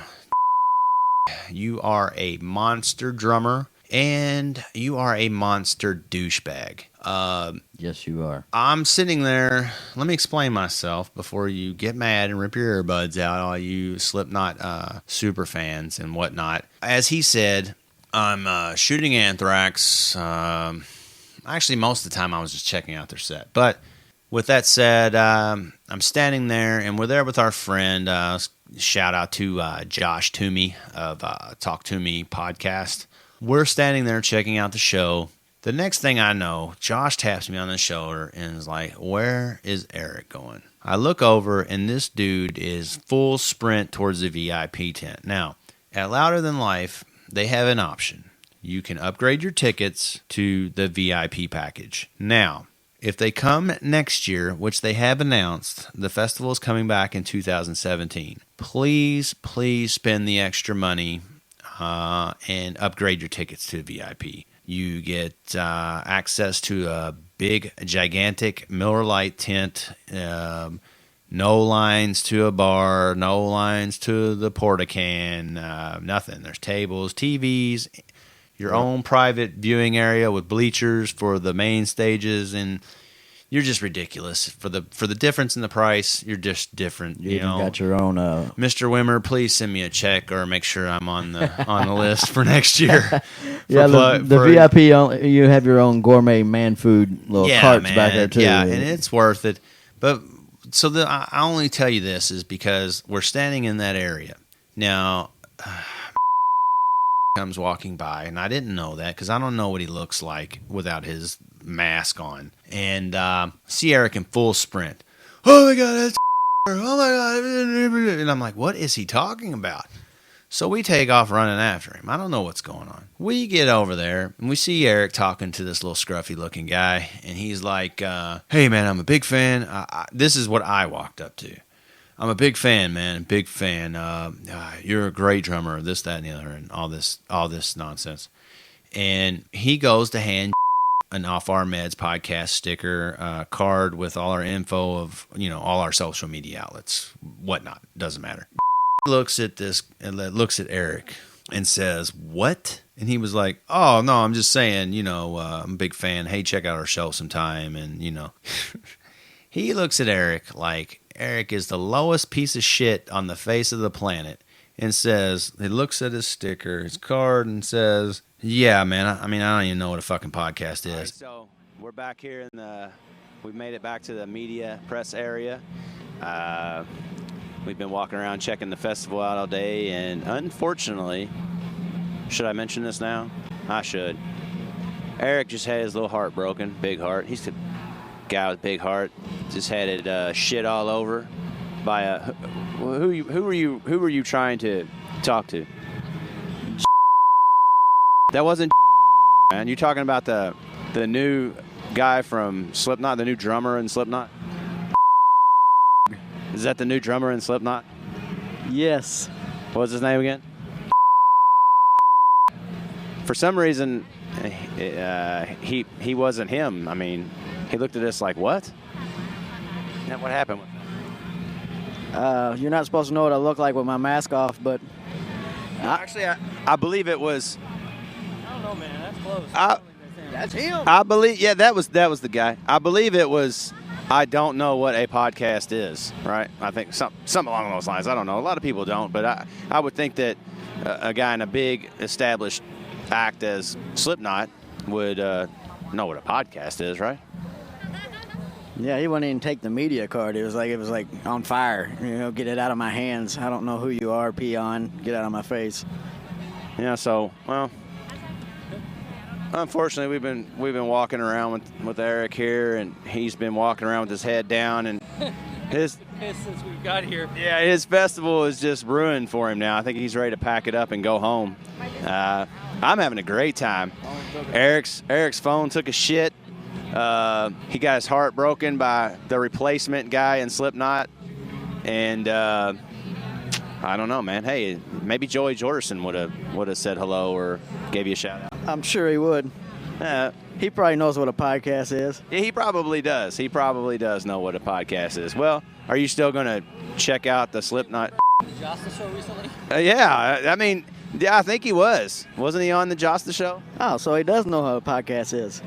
you are a monster drummer, and you are a monster douchebag. Yes, you are. I'm sitting there. Let me explain myself before you get mad and rip your earbuds out, all you Slipknot super fans and whatnot. As he said, I'm shooting Anthrax. Actually, most of the time I was just checking out their set. But with that said, I'm standing there, and we're there with our friend. Shout out to Josh Toomey of Talk To Me podcast. We're standing there checking out the show. The next thing I know, Josh taps me on the shoulder and is like, where is Eric going? I look over, and this dude is full sprint towards the VIP tent. Now, at Louder Than Life, they have an option. You can upgrade your tickets to the VIP package. Now, if they come next year, which they have announced, the festival is coming back in 2017. Please spend the extra money and upgrade your tickets to VIP. You get access to a big, gigantic Miller Lite tent, no lines to a bar, no lines to the porta-can, nothing. There's tables, TVs, your own private viewing area with bleachers for the main stages, and you're just ridiculous for the difference in the price. You're just different. You know, got your own. Mr. Wimmer, please send me a check or make sure I'm on the list for next year. Yeah, the VIP. You have your own gourmet man food little carts back there too. Yeah, and it's worth it. But so I only tell you this is because we're standing in that area now. Comes walking by, and I didn't know that because I don't know what he looks like without his mask on. And see Eric in full sprint. Oh my god, that's oh my god! And I'm like, what is he talking about? So we take off running after him. I don't know what's going on. We get over there, and we see Eric talking to this little scruffy-looking guy, and he's like, hey man, I'm a big fan. This is what I walked up to. I'm a big fan, man. Big fan. You're a great drummer. This, that, and the other, and all this nonsense. And he goes to hand an Off Our Meds podcast sticker card with all our info of all our social media outlets, whatnot. Doesn't matter. Looks at Eric and says, "What?" And he was like, "Oh no, I'm just saying. I'm a big fan. Hey, check out our show sometime." And he looks at Eric like Eric is the lowest piece of shit on the face of the planet, and says, he looks at his sticker, his card, and says, yeah, man, I don't even know what a fucking podcast is. Right, so we're back here we've made it back to the media press area. We've been walking around checking the festival out all day, and unfortunately, should I mention this now? I should. Eric just had his little heart broken, big heart. He's a guy with big heart. Just had it shit all over by a who were you trying to talk to? That wasn't man. You talking about the new guy from Slipknot, the new drummer in Slipknot? Is that the new drummer in Slipknot? Yes. What was his name again? For some reason, he wasn't him. I mean, he looked at us like, what? And what happened? You're not supposed to know what I look like with my mask off, but Actually, I believe it was. I don't know, man. That's close. that's him. I believe, yeah, that was the guy. I believe it was. I don't know what a podcast is, right? I think something along those lines. I don't know. A lot of people don't, but I would think that a guy in a big established act as Slipknot would know what a podcast is, right? Yeah, he wouldn't even take the media card. It was like on fire. Get it out of my hands. I don't know who you are, peon. Get out of my face. Yeah. So, well, unfortunately, we've been walking around with Eric here, and he's been walking around with his head down, and his Since we got here. yeah, his festival is just ruined for him now. I think he's ready to pack it up and go home. I'm having a great time. Eric's phone took a shit. He got his heart broken by the replacement guy in Slipknot, and I don't know, man. Hey, maybe Joey Jordison would have said hello or gave you a shout out. I'm sure he would. He probably knows what a podcast is. Yeah, he probably does. He probably does know what a podcast is. Well, are you still gonna check out the Slipknot? Josta show recently? Yeah, I mean, yeah, I think he was. Wasn't he on the Josta show? Oh, so he does know how a podcast is.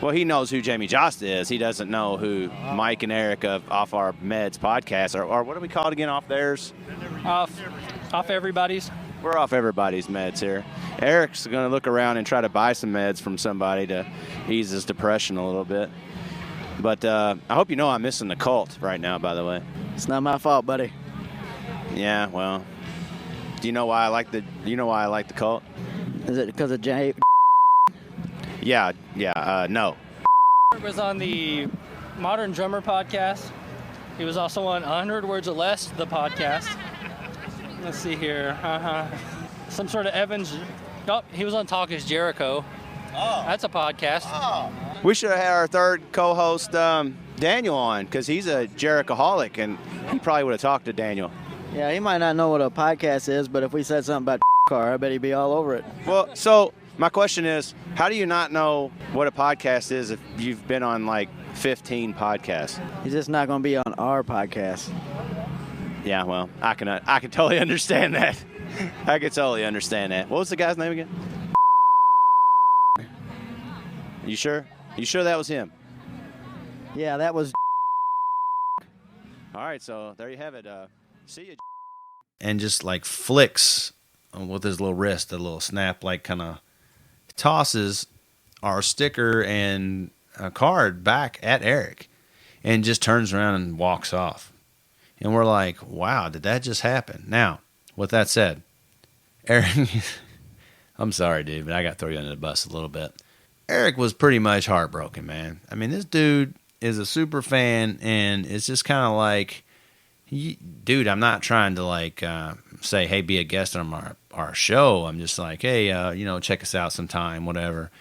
Well, he knows who Jamie Josta is. He doesn't know who Mike and Eric of Off Our Meds podcast are. Or what do we call it again? Off theirs? Off everybody's. We're off everybody's meds here. Eric's going to look around and try to buy some meds from somebody to ease his depression a little bit. But I hope you know I'm missing the cult right now, by the way. It's not my fault, buddy. Yeah, well, do you know why I like the cult? Is it because of Jay? Yeah, no. Was on the Modern Drummer podcast. He was also on 100 Words or Less, the podcast. Let's see here. Some sort of Evans. Oh, he was on Talk is Jericho. Oh. That's a podcast. Oh. We should have had our third co-host, Daniel, on, because he's a Jerichoholic, and he probably would have talked to Daniel. Yeah, he might not know what a podcast is, but if we said something about car, I bet he'd be all over it. Well, so my question is, how do you not know what a podcast is if you've been on like 15 podcasts? He's just not going to be on our podcast. Yeah, well, I can totally understand that. I can totally understand that. What was the guy's name again? You sure? You sure that was him? Yeah, that was. All right, so there you have it. See you. And just like flicks with his little wrist, a little snap, like kind of tosses our sticker and a card back at Eric and just turns around and walks off. And we're like, wow, did that just happen? Now, with that said, Eric, I'm sorry, dude, but I got to throw you under the bus a little bit. Eric was pretty much heartbroken, man. I mean, this dude is a super fan, and it's just kind of like, dude, I'm not trying to like say, hey, be a guest on our show. I'm just like, hey, check us out sometime, whatever.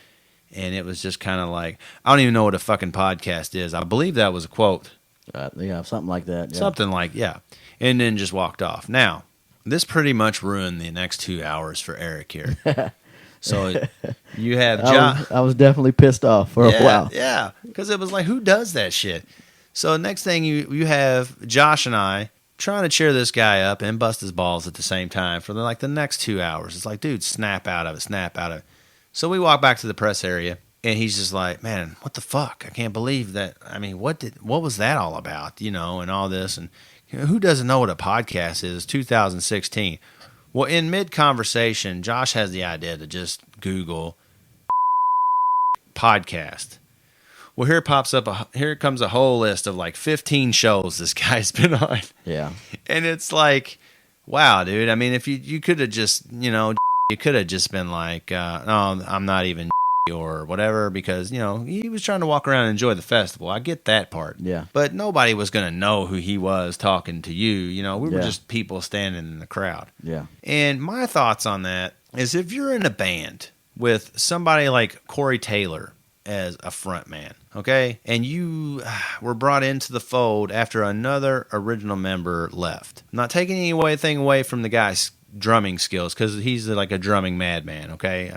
And it was just kind of like, I don't even know what a fucking podcast is. I believe that was a quote. Yeah, something like that. Yeah. Something like, yeah. And then just walked off. Now, this pretty much ruined the next 2 hours for Eric here. So you have John. I was definitely pissed off for a while. Yeah, because it was like, who does that shit? So next thing you have Josh and I trying to cheer this guy up and bust his balls at the same time for the next 2 hours. It's like, dude, snap out of it, snap out of it. So we walk back to the press area, and he's just like, man, what the fuck? I can't believe that. I mean, what was that all about? And all this. And who doesn't know what a podcast is? 2016. Well, in mid-conversation, Josh has the idea to just Google podcast. Well, here comes a whole list of like 15 shows this guy's been on. Yeah. And it's like, wow, dude. I mean, if you could have just, you could have just been like, no, I'm not even or whatever, because, he was trying to walk around and enjoy the festival. I get that part. Yeah. But nobody was going to know who he was talking to you. We were just people standing in the crowd. Yeah. And my thoughts on that is, if you're in a band with somebody like Corey Taylor as a front man, okay, and you were brought into the fold after another original member left. I'm not taking anything away from the guy's drumming skills because he's like a drumming madman. Okay,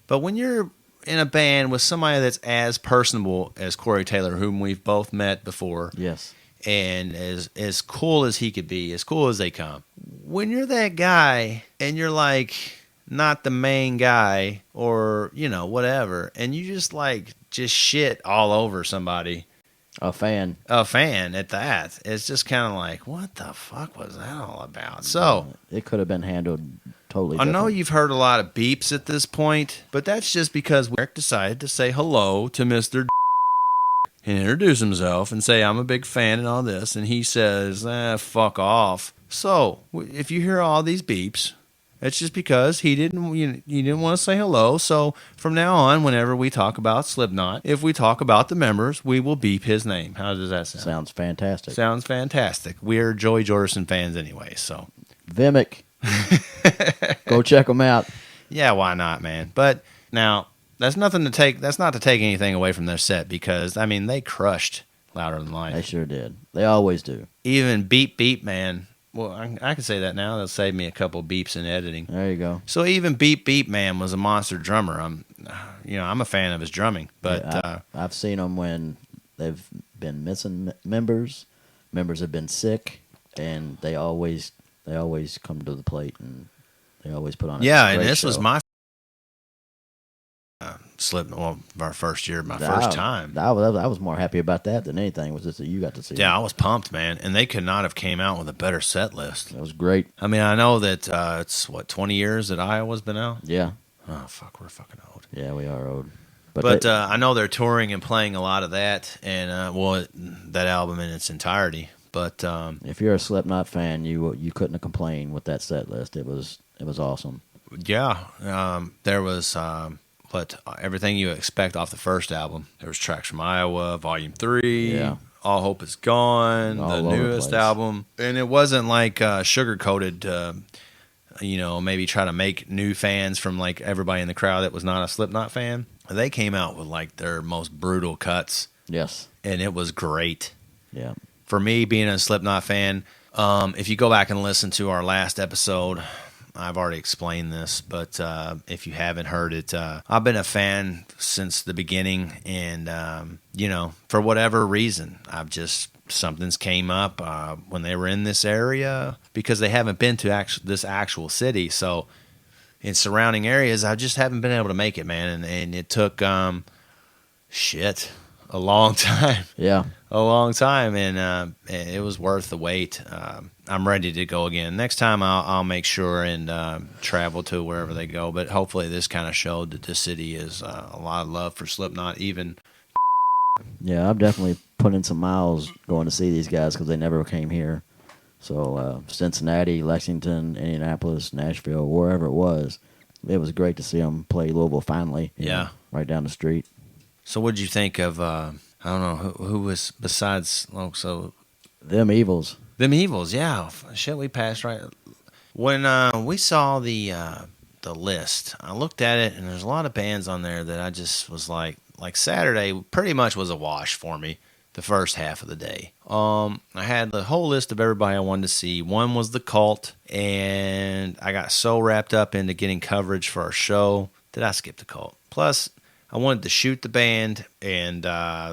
but when you're in a band with somebody that's as personable as Corey Taylor, whom we've both met before, Yes. and as cool as he could be, as cool as they come. When you're that guy and you're like not the main guy or, you know, whatever, and you just shit all over somebody. A fan at that. It's just kind of like, what the fuck was that all about? So it could have been handled totally I different. know you've heard a lot of beeps at this point, but that's just because Eric decided to say hello to Mr. and introduce himself and say, I'm a big fan and all this. And he says, fuck off. So if you hear all these beeps, it's just because he didn't want to say hello. So from now on, whenever we talk about Slipknot, if we talk about the members, we will beep his name. How does that sound? Sounds fantastic. Sounds fantastic. We're Joey Jordison fans anyway, so. Vimic. Go check them out. Yeah, why not, man? But now, that's not to take anything away from their set because, I mean, they crushed Louder Than Life. They sure did. They always do. Even Beep Beep Man. Well, I can say that now. That'll save me a couple beeps in editing. There you go. So even Beep Beep Man was a monster drummer. I'm a fan of his drumming. But I've seen them when they've been missing members. Members have been sick, and they always come to the plate and they always put on a yeah, and great this show. was my our first year, first time. I was more happy about that than anything. Was just that you got to see. Yeah, I was pumped, man, and they could not have came out with a better set list. It was great. I mean, I know that it's 20 years that Iowa's been out. Yeah. Oh fuck, we're fucking old. Yeah, we are old. But I know they're touring and playing a lot of that, and that album in its entirety. But if you're a Slipknot fan, you couldn't have complained with that set list. It was awesome. Yeah, there was. But everything you expect off the first album. There was tracks from Iowa, Volume 3, yeah. All Hope Is Gone, All the over newest the place. album. And it wasn't like sugar-coated, maybe try to make new fans from like everybody in the crowd that was not a Slipknot fan. They came out with like their most brutal cuts. Yes. And it was great. Yeah. For me, being a Slipknot fan, if you go back and listen to our last episode, I've already explained this, but if you haven't heard it, I've been a fan since the beginning, and for whatever reason, something's came up when they were in this area because they haven't been to this actual city. So in surrounding areas, I just haven't been able to make it, man, and it took a long time. Yeah. A long time, and it was worth the wait. I'm ready to go again. Next time, I'll make sure and travel to wherever they go. But hopefully, this kind of showed that this city is a lot of love for Slipknot. Even yeah, I've definitely put in some miles going to see these guys because they never came here. So Cincinnati, Lexington, Indianapolis, Nashville, wherever it was great to see them play Louisville finally. Yeah, right down the street. So, what did you think of? I don't know who was besides. Them Evils. Them Evils, yeah. Shit, we passed right when we saw the list. I looked at it, and there's a lot of bands on there that I just was like Saturday pretty much was a wash for me. The first half of the day, I had the whole list of everybody I wanted to see. One was the Cult, and I got so wrapped up into getting coverage for our show that I skipped the Cult. Plus, I wanted to shoot the band, and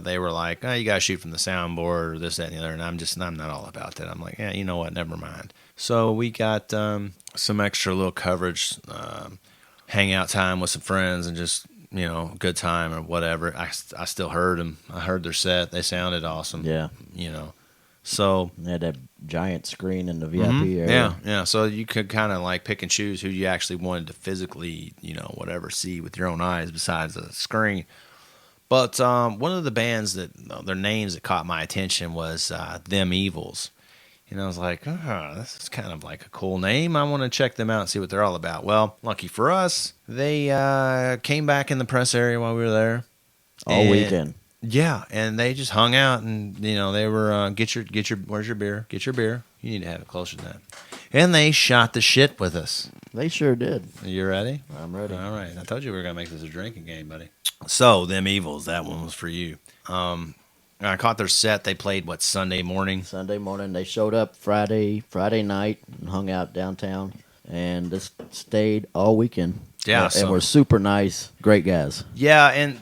they were like, "Oh, you got to shoot from the soundboard or this, that, and the other." And I'm not all about that. I'm like, yeah, you know what? Never mind. So we got some extra little coverage, hangout time with some friends, and just good time or whatever. I still heard them. I heard their set. They sounded awesome. Yeah. So they had that giant screen in the VIP area. Yeah. So you could kind of like pick and choose who you actually wanted to physically, whatever, see with your own eyes besides the screen. But one of the bands that their names that caught my attention was Them Evils. And I was like, this is kind of like a cool name. I want to check them out and see what they're all about. Well, lucky for us, they came back in the press area while we were there. All weekend. Yeah, and they just hung out, and they were get your where's your beer? Get your beer. You need to have it closer to that. And they shot the shit with us. They sure did. You ready? I'm ready. All right. I told you we were gonna make this a drinking game, buddy. So Them Evils, that one was for you. I caught their set. They played Sunday morning. Sunday morning. They showed up Friday night and hung out downtown. and just stayed all weekend. Yeah, and we're super nice, great guys. Yeah, and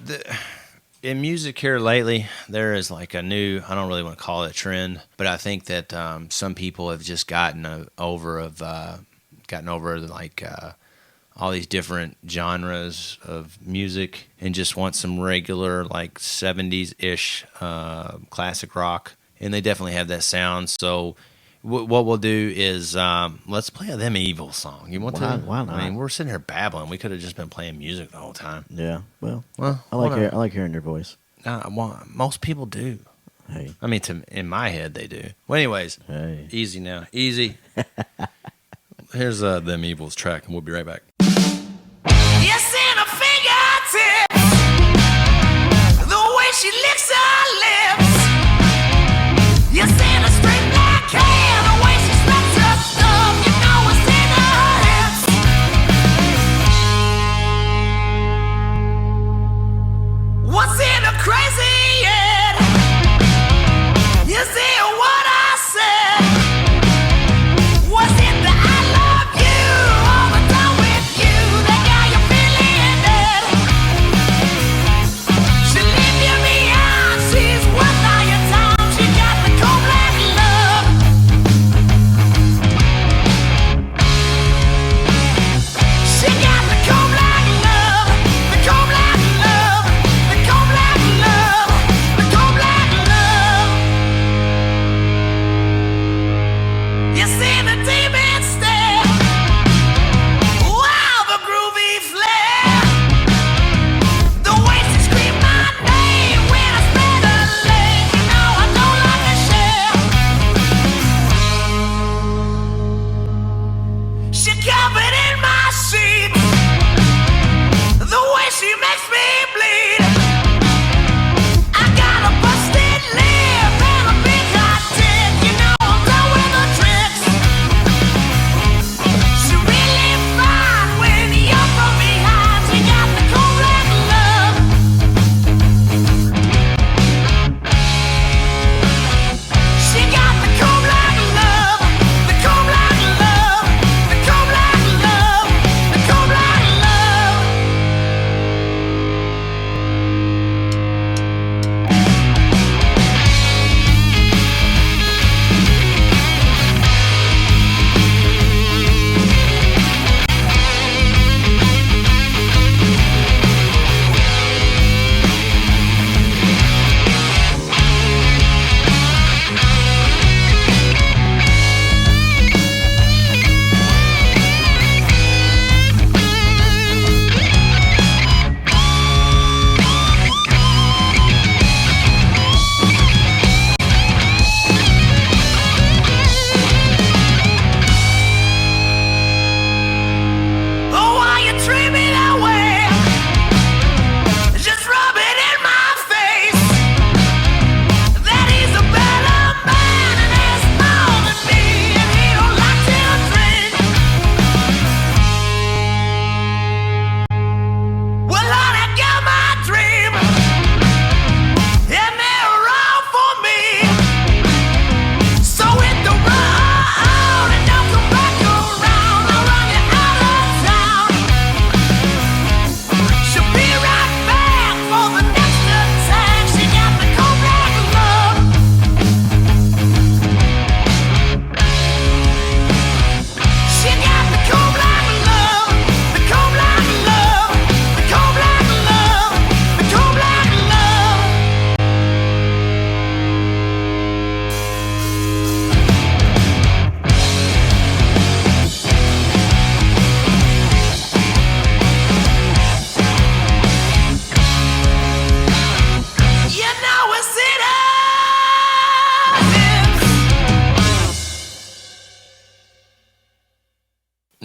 in music here lately, there is like a new, I don't really want to call it a trend, but I think that some people have just gotten over all these different genres of music and just want some regular like 70s-ish classic rock. And they definitely have that sound. So what we'll do is let's play a Them Evil song. You want to? Why not? I mean, we're sitting here babbling. We could have just been playing music the whole time. Yeah, well I whatever. like hearing your voice. Most people do. Hey. I mean, in my head, they do. Well, anyways, hey. Easy now. Easy. Here's Them Evil's track, and we'll be right back. Yes, in her fingertips, the way she licks her lips. Yes, in her straight black hair, the way she smacks her thumb. You know it's in her hips. What's in her crazy head? You see what I said? Was it the I love you all the time with you? That got you feeling dead. She leave you behind, she's worth all your time. She got the cold black love. She got the cold black love, the cold black love, the cold black love, the cold black love. You see the demon stare. Wow, the groovy flare. The way she screamed my name when I spread her legs. You know I don't like to share. She covered in my sheets. The way she makes me bleed. I got a busted lip and a big hot dick. You know I'm done with the tricks. She really fine when you're from behind. She got the cold black love. She got the cold black love, the cold black love, the cold black love, the cold black love. Oh, why you treat me that way? Just rub it in my face. That he's a better man and there's more than me, and he don't like to drink. Well, Lord, I got my dream, and they're all for me. So hit the road and don't come back around. I'll run you out of town. She'll be right back for the next attack. She got the cold black love. She got the cold black love, the cold black love, the cold black love, the cold black love. You know it's in her hips.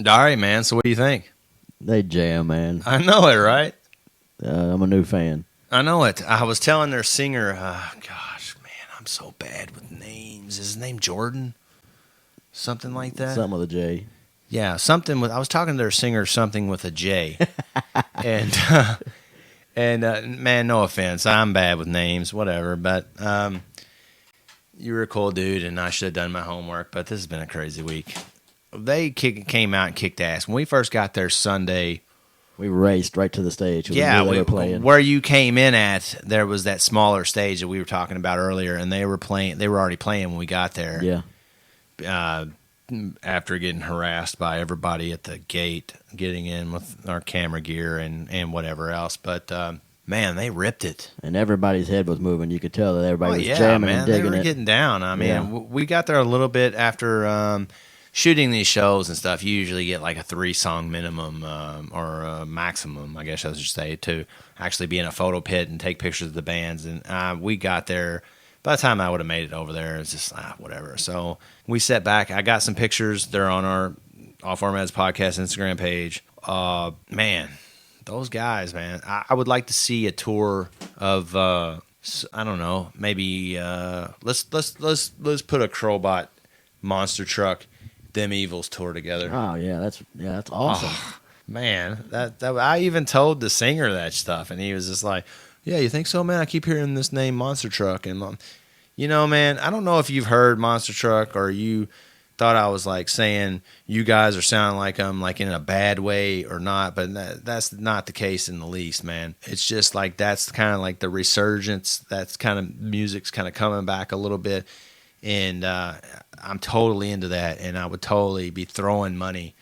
All right, man. So what do you think? They jam, man. I know it, right? I'm a new fan. I know it. I was telling their singer, gosh, man, I'm so bad with names. Is his name Jordan? Something like that? Something with a J. Yeah, something with. I was talking to their singer, something with a J. and man, no offense, I'm bad with names, whatever. But you were a cool dude, and I should have done my homework. But this has been a crazy week. came out and kicked ass. When we first got there Sunday, we raced right to the stage. Yeah, we were playing. Where you came in at, there was that smaller stage that we were talking about earlier, and they were already playing when we got there. Yeah. After getting harassed by everybody at the gate, getting in with our camera gear and whatever else. But man, they ripped it, and everybody's head was moving. You could tell that everybody was man, jamming and digging they were it. getting down. I mean, we got there a little bit after shooting these shows and stuff. You usually get like a 3-song minimum or a maximum, I guess I should say, to actually be in a photo pit and take pictures of the bands. And we got there. By the time I would have made it over there, it's just whatever. So we sat back. I got some pictures. They're on our Off Our Meds podcast Instagram page. Man, those guys, man. I would like to see a tour of I don't know, maybe let's put a Crowbot Monster Truck Them Evils tour together. Oh yeah, that's awesome. Oh, man, that I even told the singer that stuff, and he was just like, "Yeah, you think so, man? I keep hearing this name Monster Truck." And, you know, man, I don't know if you've heard Monster Truck or you thought I was like saying you guys are sounding like I'm like in a bad way or not, but that's not the case in the least, man. It's just like that's kind of like the resurgence. That's kind of music's kind of coming back a little bit. And I'm totally into that, and I would totally be throwing money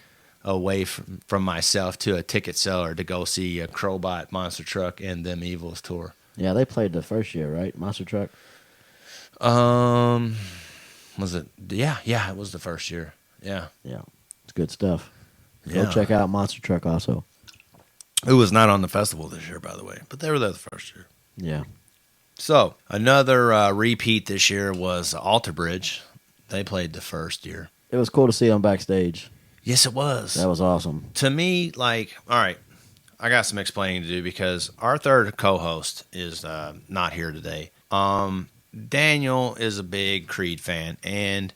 away from myself to a ticket seller to go see a Crowbot Monster Truck and Them Evils tour. Yeah, they played the first year, right? Monster Truck. Was it? Yeah, it was the first year. Yeah, it's good stuff. Yeah. Go check out Monster Truck also. It was not on the festival this year, by the way, but they were there the first year. Yeah. So another repeat this year was Alter Bridge. They played the first year. It was cool to see them backstage. Yes, it was. That was awesome. To me, like, all right, I got some explaining to do because our third co-host is not here today. Daniel is a big Creed fan, and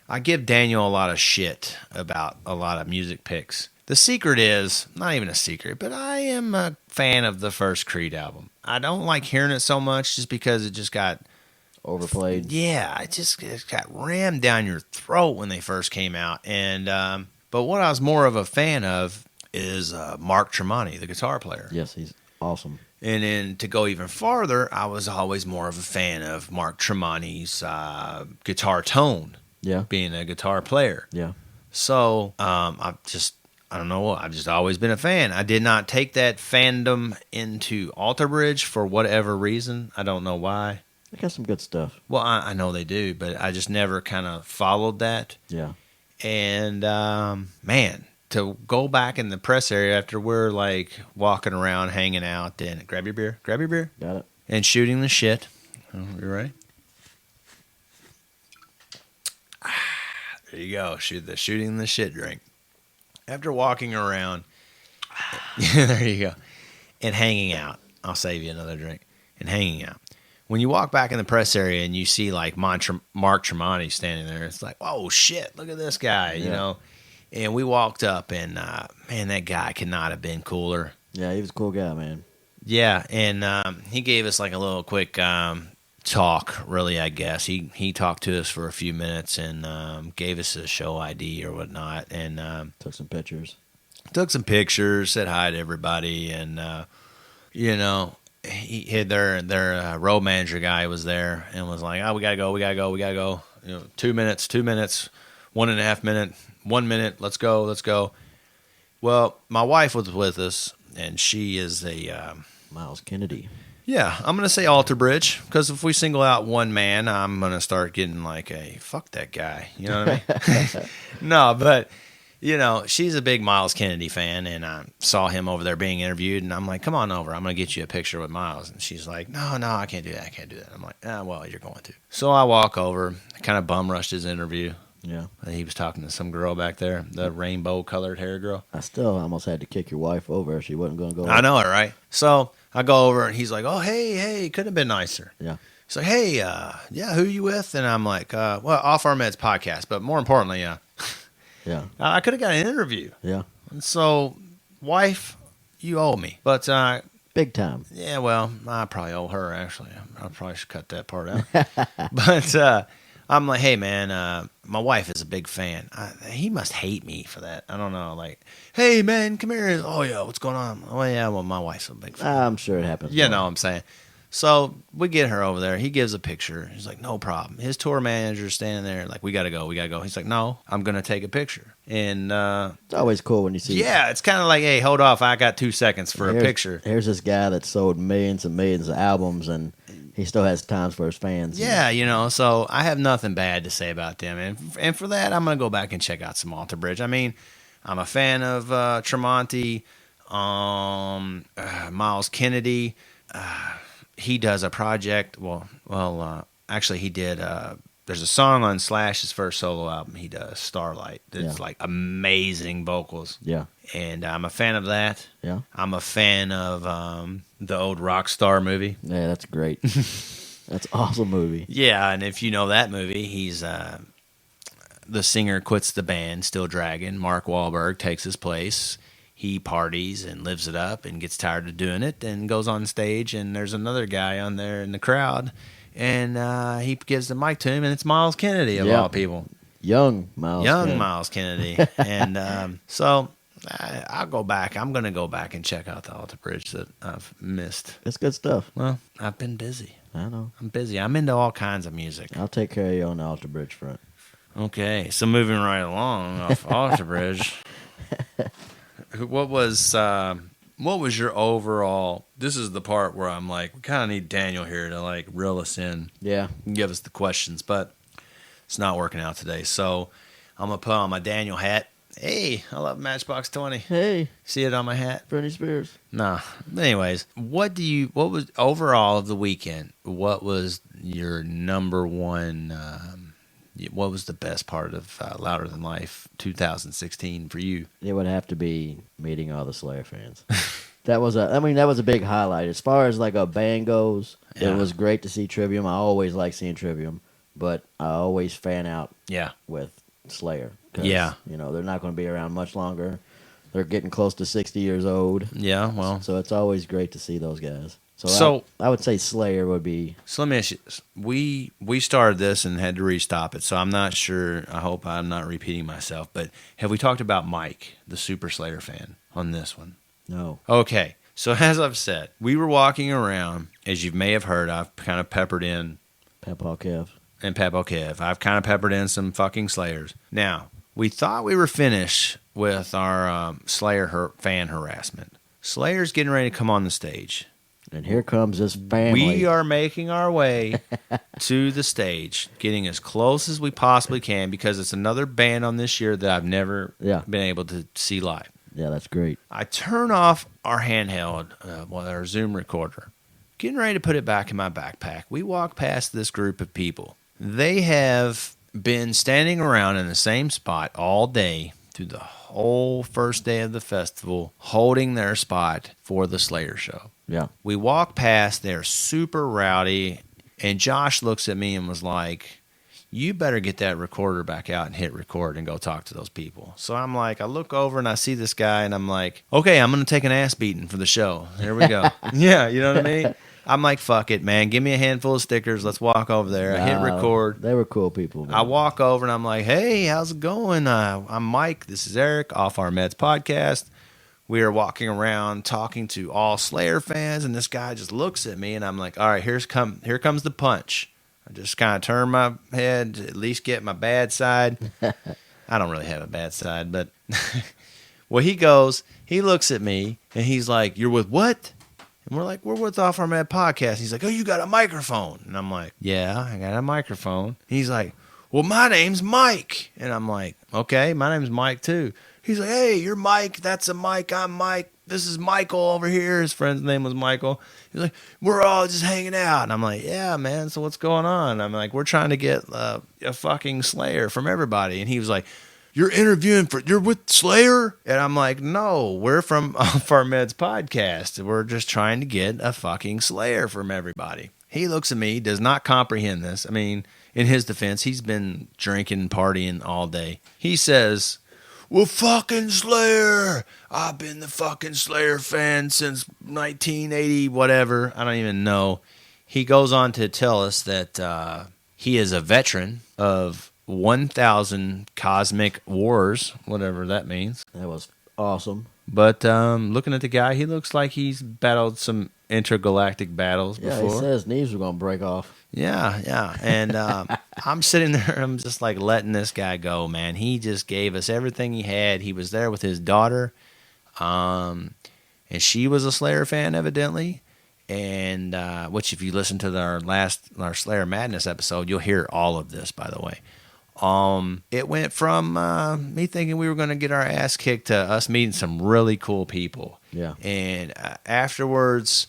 I give Daniel a lot of shit about a lot of music picks. The secret is, not even a secret, but I am a fan of the first Creed album. I don't like hearing it so much just because it just got overplayed. Yeah, it got rammed down your throat when they first came out. And but what I was more of a fan of is Mark Tremonti, the guitar player. Yes, he's awesome. And then to go even farther, I was always more of a fan of Mark Tremonti's guitar tone. Yeah, being a guitar player. Yeah. So I don't know. I've just always been a fan. I did not take that fandom into Alter Bridge for whatever reason. I don't know why. They got some good stuff. Well, I know they do, but I just never kind of followed that. Yeah. And, man, to go back in the press area after we're, like, walking around, hanging out, and grab your beer. Got it. And shooting the shit. Oh, you ready? There you go. Shooting the shit drink. After walking around, there you go, and hanging out. I'll save you another drink. And hanging out. When you walk back in the press area and you see like Mark Tremonti standing there, it's like, oh shit, look at this guy, you know. And we walked up, and man, that guy could not have been cooler. Yeah, he was a cool guy, man. Yeah, and he gave us like a little quick talk, really, I guess. He talked to us for a few minutes and gave us a show ID or whatnot, and took some pictures. Said hi to everybody, and you know, he had their road manager guy was there and was like, "Oh, we gotta go. You know, 2 minutes, 1.5 minute, 1 minute. Let's go." Well, my wife was with us, and she is a Miles Kennedy. Yeah, I'm going to say Alter Bridge, because if we single out one man, I'm going to start getting like a, fuck that guy, you know what I mean? No, but, you know, she's a big Miles Kennedy fan, and I saw him over there being interviewed, and I'm like, come on over, I'm going to get you a picture with Miles. And she's like, no, I can't do that. I'm like, well, you're going to. So I walk over, kind of bum rushed his interview. Yeah. And he was talking to some girl back there, the rainbow-colored hair girl. I still almost had to kick your wife over if she wasn't going to go. I know it, right? So I go over, and he's like, oh, hey, couldn't have been nicer. Yeah. He's like, hey, yeah, who you with? And I'm like, well, Off Our Meds podcast, but more importantly, yeah, I could have got an interview. Yeah. And so, wife, you owe me. But big time. Yeah, well, I probably owe her, actually. I probably should cut that part out. But I'm like, hey, man, my wife is a big fan. He must hate me for that. I don't know. Like, hey, man, come here. Oh, yeah, what's going on? Oh, yeah, well, my wife's a big fan. I'm sure it happens. You know what I'm saying? So we get her over there. He gives a picture. He's like, no problem. His tour manager's standing there like, we got to go. He's like, no, I'm going to take a picture. And it's always cool when you see. Yeah, it's kind of like, hey, hold off. I got 2 seconds for a picture. Here's this guy that sold millions and millions of albums, and he still has times for his fans. Yeah, so I have nothing bad to say about them. And for that, I'm going to go back and check out some Alter Bridge. I mean, I'm a fan of Tremonti, Miles Kennedy. He does a project. Actually, he did. There's a song on Slash's first solo album. He does Starlight. It's like amazing vocals. Yeah, and I'm a fan of that. Yeah, I'm a fan of the old Rockstar movie. Yeah, that's great. That's an awesome movie. Yeah, and if you know that movie, he's the singer quits the band, Still Dragging. Mark Wahlberg takes his place. He parties and lives it up and gets tired of doing it and goes on stage, and there's another guy on there in the crowd, and he gives the mic to him, and it's Miles Kennedy of all people. Young Miles Kennedy. And so I'll go back. I'm going to go back and check out the Alter Bridge that I've missed. It's good stuff. Well, I've been busy. I know. I'm busy. I'm into all kinds of music. I'll take care of you on the Alter Bridge front. Okay, so moving right along off Alter Bridge. What was your overall? This is the part where I'm like, we kind of need Daniel here to like reel us in. Yeah, and give us the questions, but it's not working out today. So I'm gonna put on my Daniel hat. Hey, I love Matchbox 20. Hey, see it on my hat? Britney Spears. Nah. Anyways, what was overall of the weekend? What was your number one? What was the best part of Louder Than Life 2016 for you? It would have to be meeting all the Slayer fans. That was a big highlight. As far as like a band goes, It was great to see Trivium. I always like seeing Trivium, but I always fan out with Slayer. Yeah. They're not going to be around much longer. They're getting close to 60 years old. Yeah, well. So it's always great to see those guys. So I would say Slayer would be. So let me ask you this. We started this and had to restop it, so I'm not sure. I hope I'm not repeating myself, but have we talked about Mike, the Super Slayer fan, on this one? No. Okay. So as I've said, we were walking around, as you may have heard, I've kind of peppered in Pep-Paw Kev. And Pep-Paw Kev. I've kind of peppered in some fucking Slayers. Now, we thought we were finished with our Slayer fan harassment. Slayer's getting ready to come on the stage. And here comes this family. We are making our way to the stage, getting as close as we possibly can, because it's another band on this year that I've never been able to see live. Yeah, that's great. I turn off our handheld, our Zoom recorder, getting ready to put it back in my backpack. We walk past this group of people. They have been standing around in the same spot all day through the whole first day of the festival, holding their spot for the Slayer show. Yeah. We walk past, they're super rowdy, and Josh looks at me and was like, you better get that recorder back out and hit record and go talk to those people. So I'm like, I look over and I see this guy and I'm like, okay, I'm going to take an ass beating for the show. Here we go. Yeah, you know what I mean? I'm like, fuck it, man. Give me a handful of stickers. Let's walk over there. I hit record. They were cool people, man. I walk over and I'm like, hey, how's it going? I'm Mike. This is Eric, Off Our Meds podcast. We are walking around talking to all Slayer fans, and this guy just looks at me, and I'm like, all right, here comes the punch. I just kind of turn my head to at least get my bad side. I don't really have a bad side, but well, he looks at me, and he's like, you're with what? And we're like, we're with Off Our Med podcast. He's like, oh, you got a microphone. And I'm like, yeah, I got a microphone. He's like, well, my name's Mike. And I'm like, okay, my name's Mike too. He's like, hey, you're Mike. That's a Mike. I'm Mike. This is Michael over here. His friend's name was Michael. He's like, we're all just hanging out. And I'm like, yeah, man, so what's going on? I'm like, we're trying to get a fucking Slayer from everybody. And he was like, you're with Slayer? And I'm like, no, we're from Off Our Meds podcast. We're just trying to get a fucking Slayer from everybody. He looks at me, does not comprehend this. I mean, in his defense, he's been drinking and partying all day. He says, well, fucking Slayer. I've been the fucking Slayer fan since 1980, whatever. I don't even know. He goes on to tell us that He is a veteran of 1,000 cosmic wars, whatever that means. That was awesome. But looking at the guy, he looks like he's battled some intergalactic battles Yeah, before. he said his knees were going to break off. Yeah. And I'm sitting there, I'm just like letting this guy go, man. He just gave us everything he had. He was there with his daughter, and she was a Slayer fan, evidently. And which, if you listen to our Slayer Madness episode, you'll hear all of this, by the way. It went from me thinking we were going to get our ass kicked to us meeting some really cool people. Yeah. And afterwards,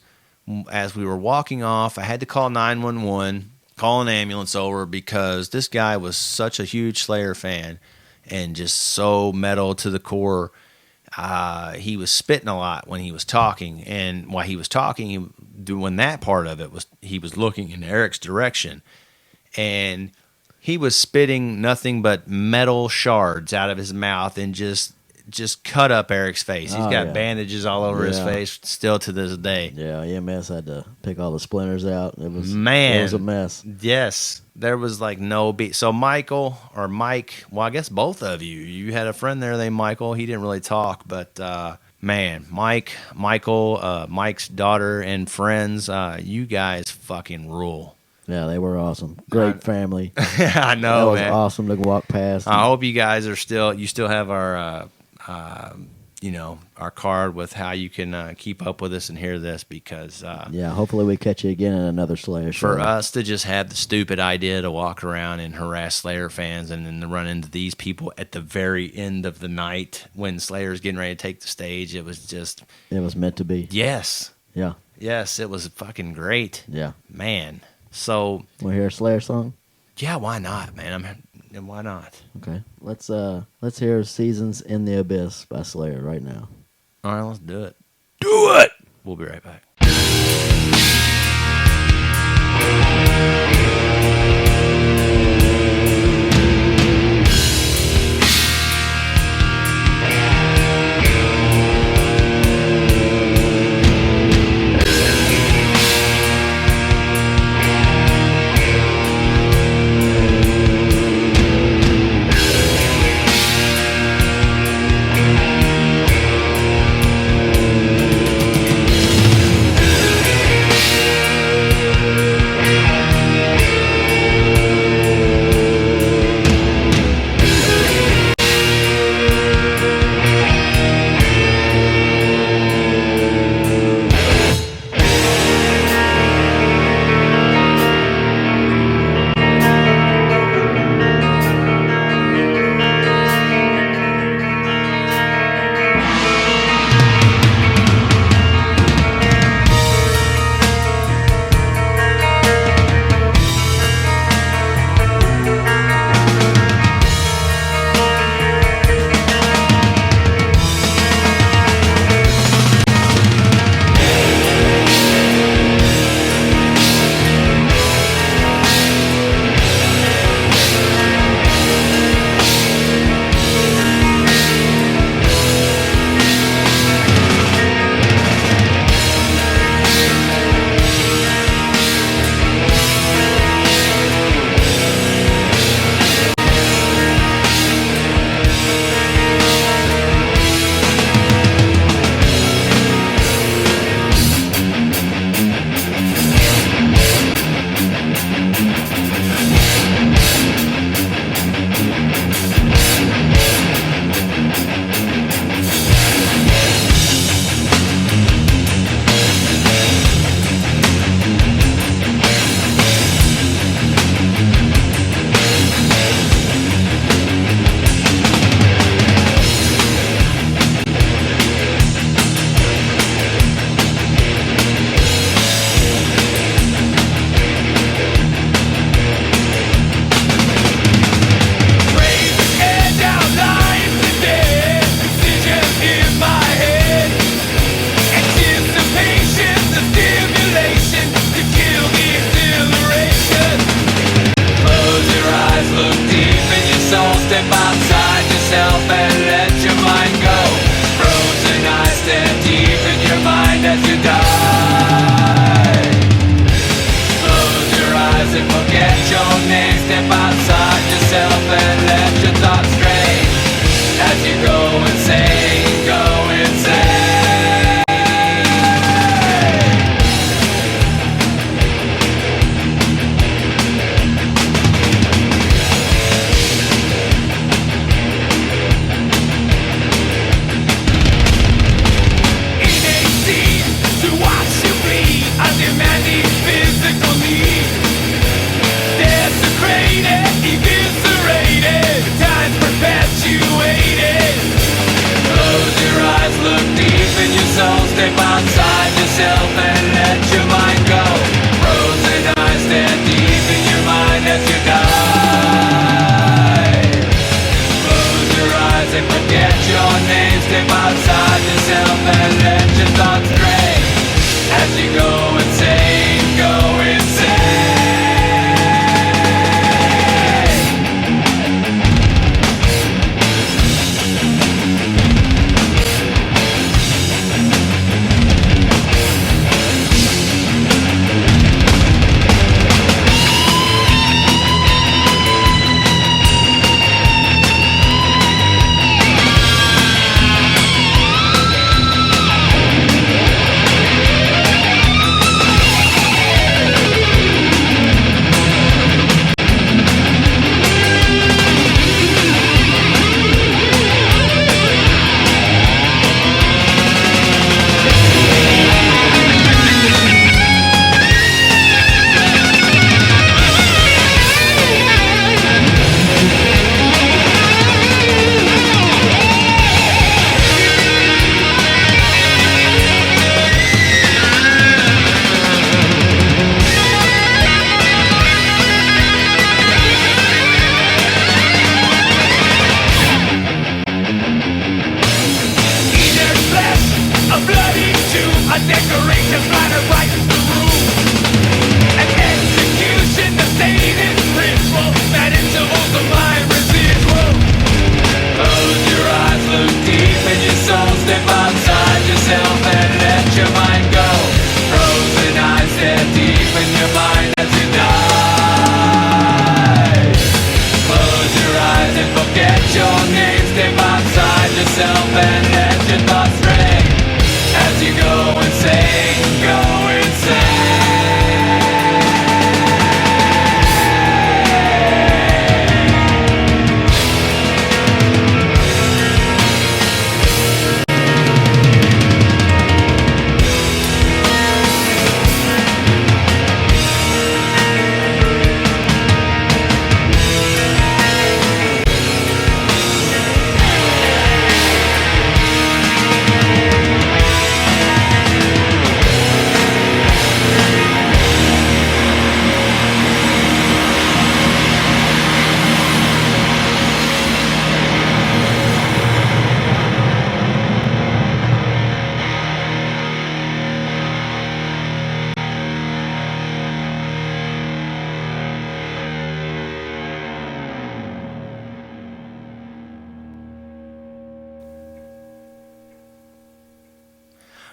as we were walking off, I had to call 911, call an ambulance over, because this guy was such a huge Slayer fan and just so metal to the core. He was spitting a lot when he was talking, and while he was talking, doing that part of it, he was looking in Eric's direction, and he was spitting nothing but metal shards out of his mouth and just cut up Eric's face. He's got bandages all over his face still to this day. Yeah, EMS had to pick all the splinters out. It was a mess. Yes, there was like no beat. So Michael or Mike, well, I guess both of you had a friend there named Michael. He didn't really talk, but man, Michael, Mike's daughter and friends, you guys fucking rule. Yeah, they were awesome. Great family. I know, that was man. awesome to walk past. I hope you guys you still have our our card with how you can keep up with us and hear this, because hopefully we catch you again in another Slayer show. For us to just have the stupid idea to walk around and harass Slayer fans and then to run into these people at the very end of the night when Slayer's getting ready to take the stage, it was meant to be. Yes. Yeah. Yes, it was fucking great. Yeah. Man. So we'll hear a Slayer song? Yeah, why not, man? Why not? Okay. Let's hear Seasons in the Abyss by Slayer right now. All right, let's do it. Do it! We'll be right back.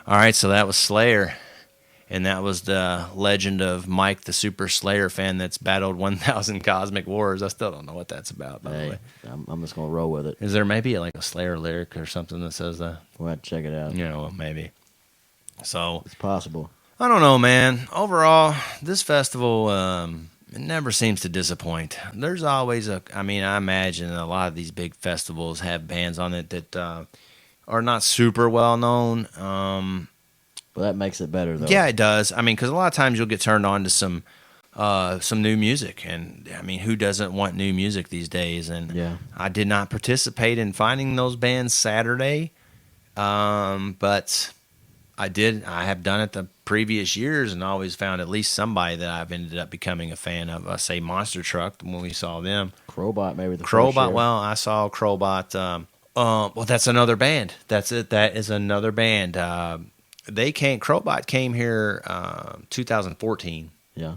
All right, so that was Slayer. And that was the legend of Mike, the Super Slayer fan that's battled 1,000 cosmic wars. I still don't know what that's about, by the way. I'm just going to roll with it. Is there maybe like a Slayer lyric or something that says that? We'll have to check it out. You know, maybe. So it's possible. I don't know, man. Overall, this festival, it never seems to disappoint. There's always I imagine a lot of these big festivals have bands on it that are not super well known. Well, that makes it better, though. Yeah, it does. I mean, because a lot of times you'll get turned on to some new music, and I mean, who doesn't want new music these days? And yeah. I did not participate in finding those bands Saturday, but I did. I have done it the previous years, and always found at least somebody that I've ended up becoming a fan of. Say Monster Truck when we saw them. Crowbot, maybe the Crowbot. first year. Well, I saw Crowbot. Well, that's another band. That's it. That is another band. Crowbot came here 2014. Yeah.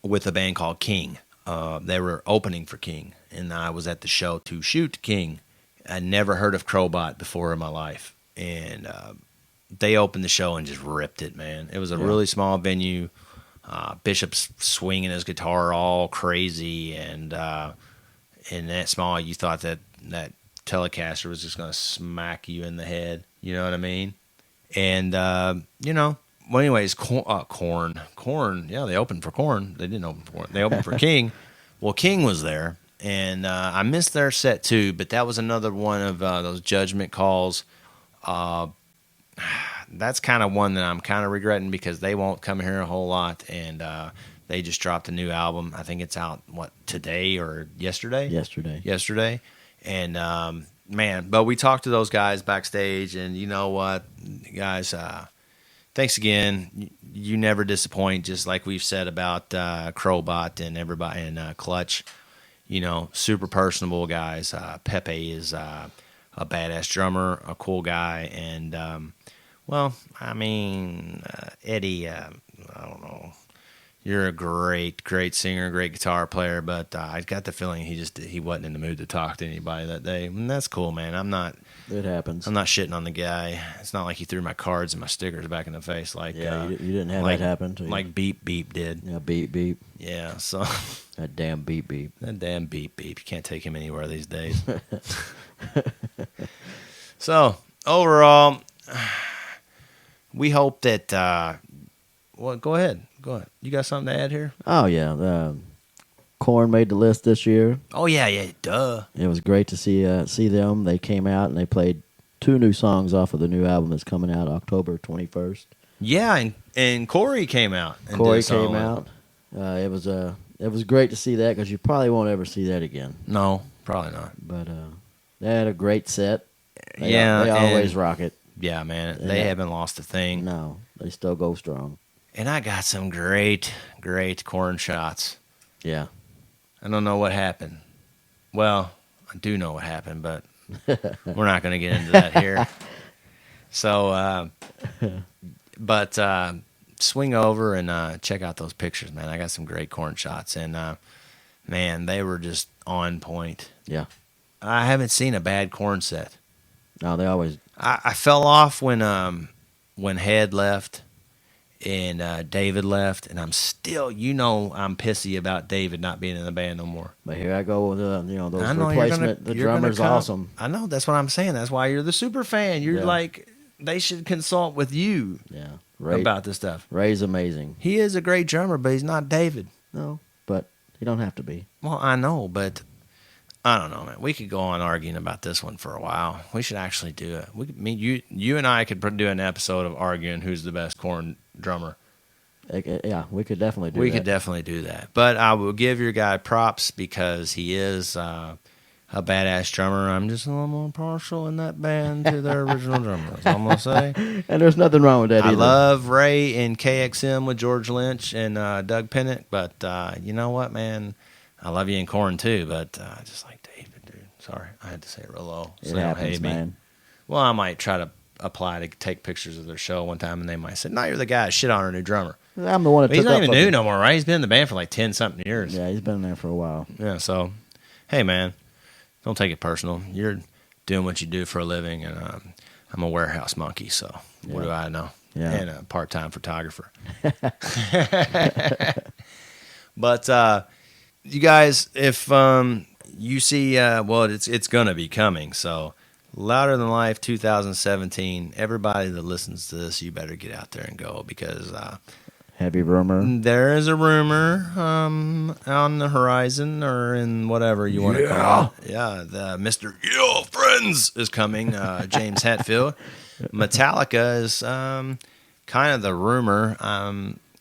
With a band called King. They were opening for King, and I was at the show to shoot King. I'd never heard of Crowbot before in my life, and they opened the show and just ripped it, man. It was a really small venue. Bishop's swinging his guitar all crazy, and that small, you thought that Telecaster was just going to smack you in the head. You know what I mean? And, well, anyways, Korn. Yeah, they opened for Korn. They didn't open for Korn. They opened for King. Well, King was there, and I missed their set too, but that was another one of those judgment calls. That's kind of one that I'm kind of regretting because they won't come here a whole lot, and they just dropped a new album. I think it's out, today or yesterday? Yesterday. And, man, but we talked to those guys backstage, and you know what, guys, thanks again. You never disappoint, just like we've said about Crowbot and everybody, and Clutch. You know, super personable guys. Pepe is a badass drummer, a cool guy, and Eddie, I don't know. You're a great singer, great guitar player, but I got the feeling he wasn't in the mood to talk to anybody that day. And that's cool, man. It happens. I'm not shitting on the guy. It's not like he threw my cards and my stickers back in the face like you didn't have that happen to you. Like Beep Beep did. Yeah, Beep Beep. Yeah, so that damn Beep Beep. That damn Beep Beep. You can't take him anywhere these days. So overall, we hope that. Go ahead. You got something to add here? Oh yeah, Korn made the list this year. Oh yeah, duh. It was great to see them. They came out and they played 2 new songs off of the new album that's coming out October 21st. Yeah, and Corey came out. Corey came out. It was great to see that because you probably won't ever see that again. No, probably not. But they had a great set. They they always rock it. Yeah, man. They haven't lost a thing. No, they still go strong. And I got some great Korn shots. Yeah. I don't know what happened. Well, I do know what happened, but we're not going to get into that here. So, swing over and check out those pictures, man. I got some great Korn shots, and man, they were just on point. Yeah. I haven't seen a bad Korn set. No, they always. I fell off when Head left. And David left, and I'm still, I'm pissy about David not being in the band no more. But here I go with those replacement. The drummer's awesome. I know, that's what I'm saying. That's why you're the super fan. You're like, they should consult with you. Yeah, about this stuff. Ray's amazing. He is a great drummer, but he's not David. No, but he don't have to be. Well, I know, but I don't know, man. We could go on arguing about this one for a while. We should actually do it. You and I could do an episode of arguing who's the best Korn drummer. Yeah, we could definitely do that. We could definitely do that. But I will give your guy props because he is a badass drummer. I'm just a little more partial in that band to their original drummer. That's all I'm going to say. And there's nothing wrong with that either. I love Ray and KXM with George Lynch and Doug Pinnick, but you know what, man? I love you in Korn too, but just like David, dude. Sorry, I had to say it real low. So it happens, man. Well, I might try to apply to take pictures of their show one time, and they might say, "No, you're the guy that shit on our new drummer." I'm the one that he's not even new no more, right? He's been in the band for like 10-something years. Yeah, he's been there for a while. Yeah, so, hey, man, don't take it personal. You're doing what you do for a living, and I'm a warehouse monkey, so what do I know? and a part-time photographer. But you guys, if you see, it's going to be coming. So Louder Than Life 2017, everybody that listens to this, you better get out there and go, because heavy rumor. There is a rumor on the horizon, or in whatever you want to call it. Yeah, the Mr. Yo Friends is coming. James Hetfield. Metallica is kind of the rumor.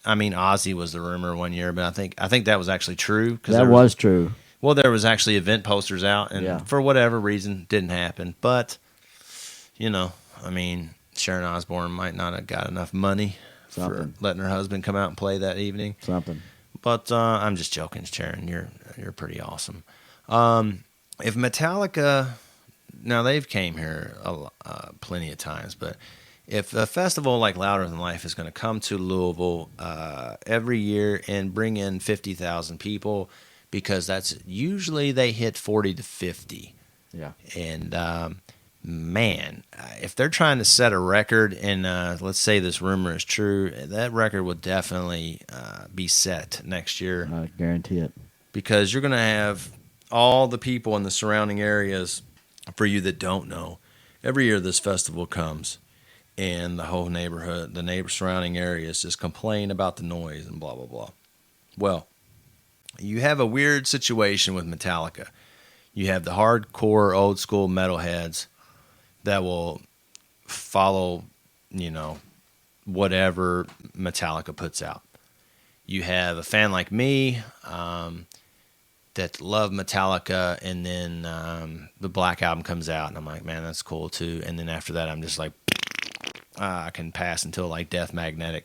I mean, Ozzy was the rumor one year, but I think that was actually true. That was true. Well, there was actually event posters out, and for whatever reason, didn't happen. But, you know, I mean, Sharon Osbourne might not have got enough money for letting her husband come out and play that evening. But I'm just joking, Sharon. You're pretty awesome. If Metallica, now they've came here plenty of times, but if a festival like Louder Than Life is going to come to Louisville every year and bring in 50,000 people, because that's usually they hit 40 to 50. Yeah. And man, if they're trying to set a record, and let's say this rumor is true, that record will definitely be set next year. I guarantee it. Because you're going to have all the people in the surrounding areas. For you that don't know, every year this festival comes, and the whole neighborhood, the surrounding areas just complain about the noise and blah, blah, blah. Well, you have a weird situation with Metallica. You have the hardcore, old school metalheads that will follow, you know, whatever Metallica puts out. You have a fan like me that love Metallica, and then the Black Album comes out, and I'm like, man, that's cool too. And then after that, I'm just like, I can pass until like Death Magnetic.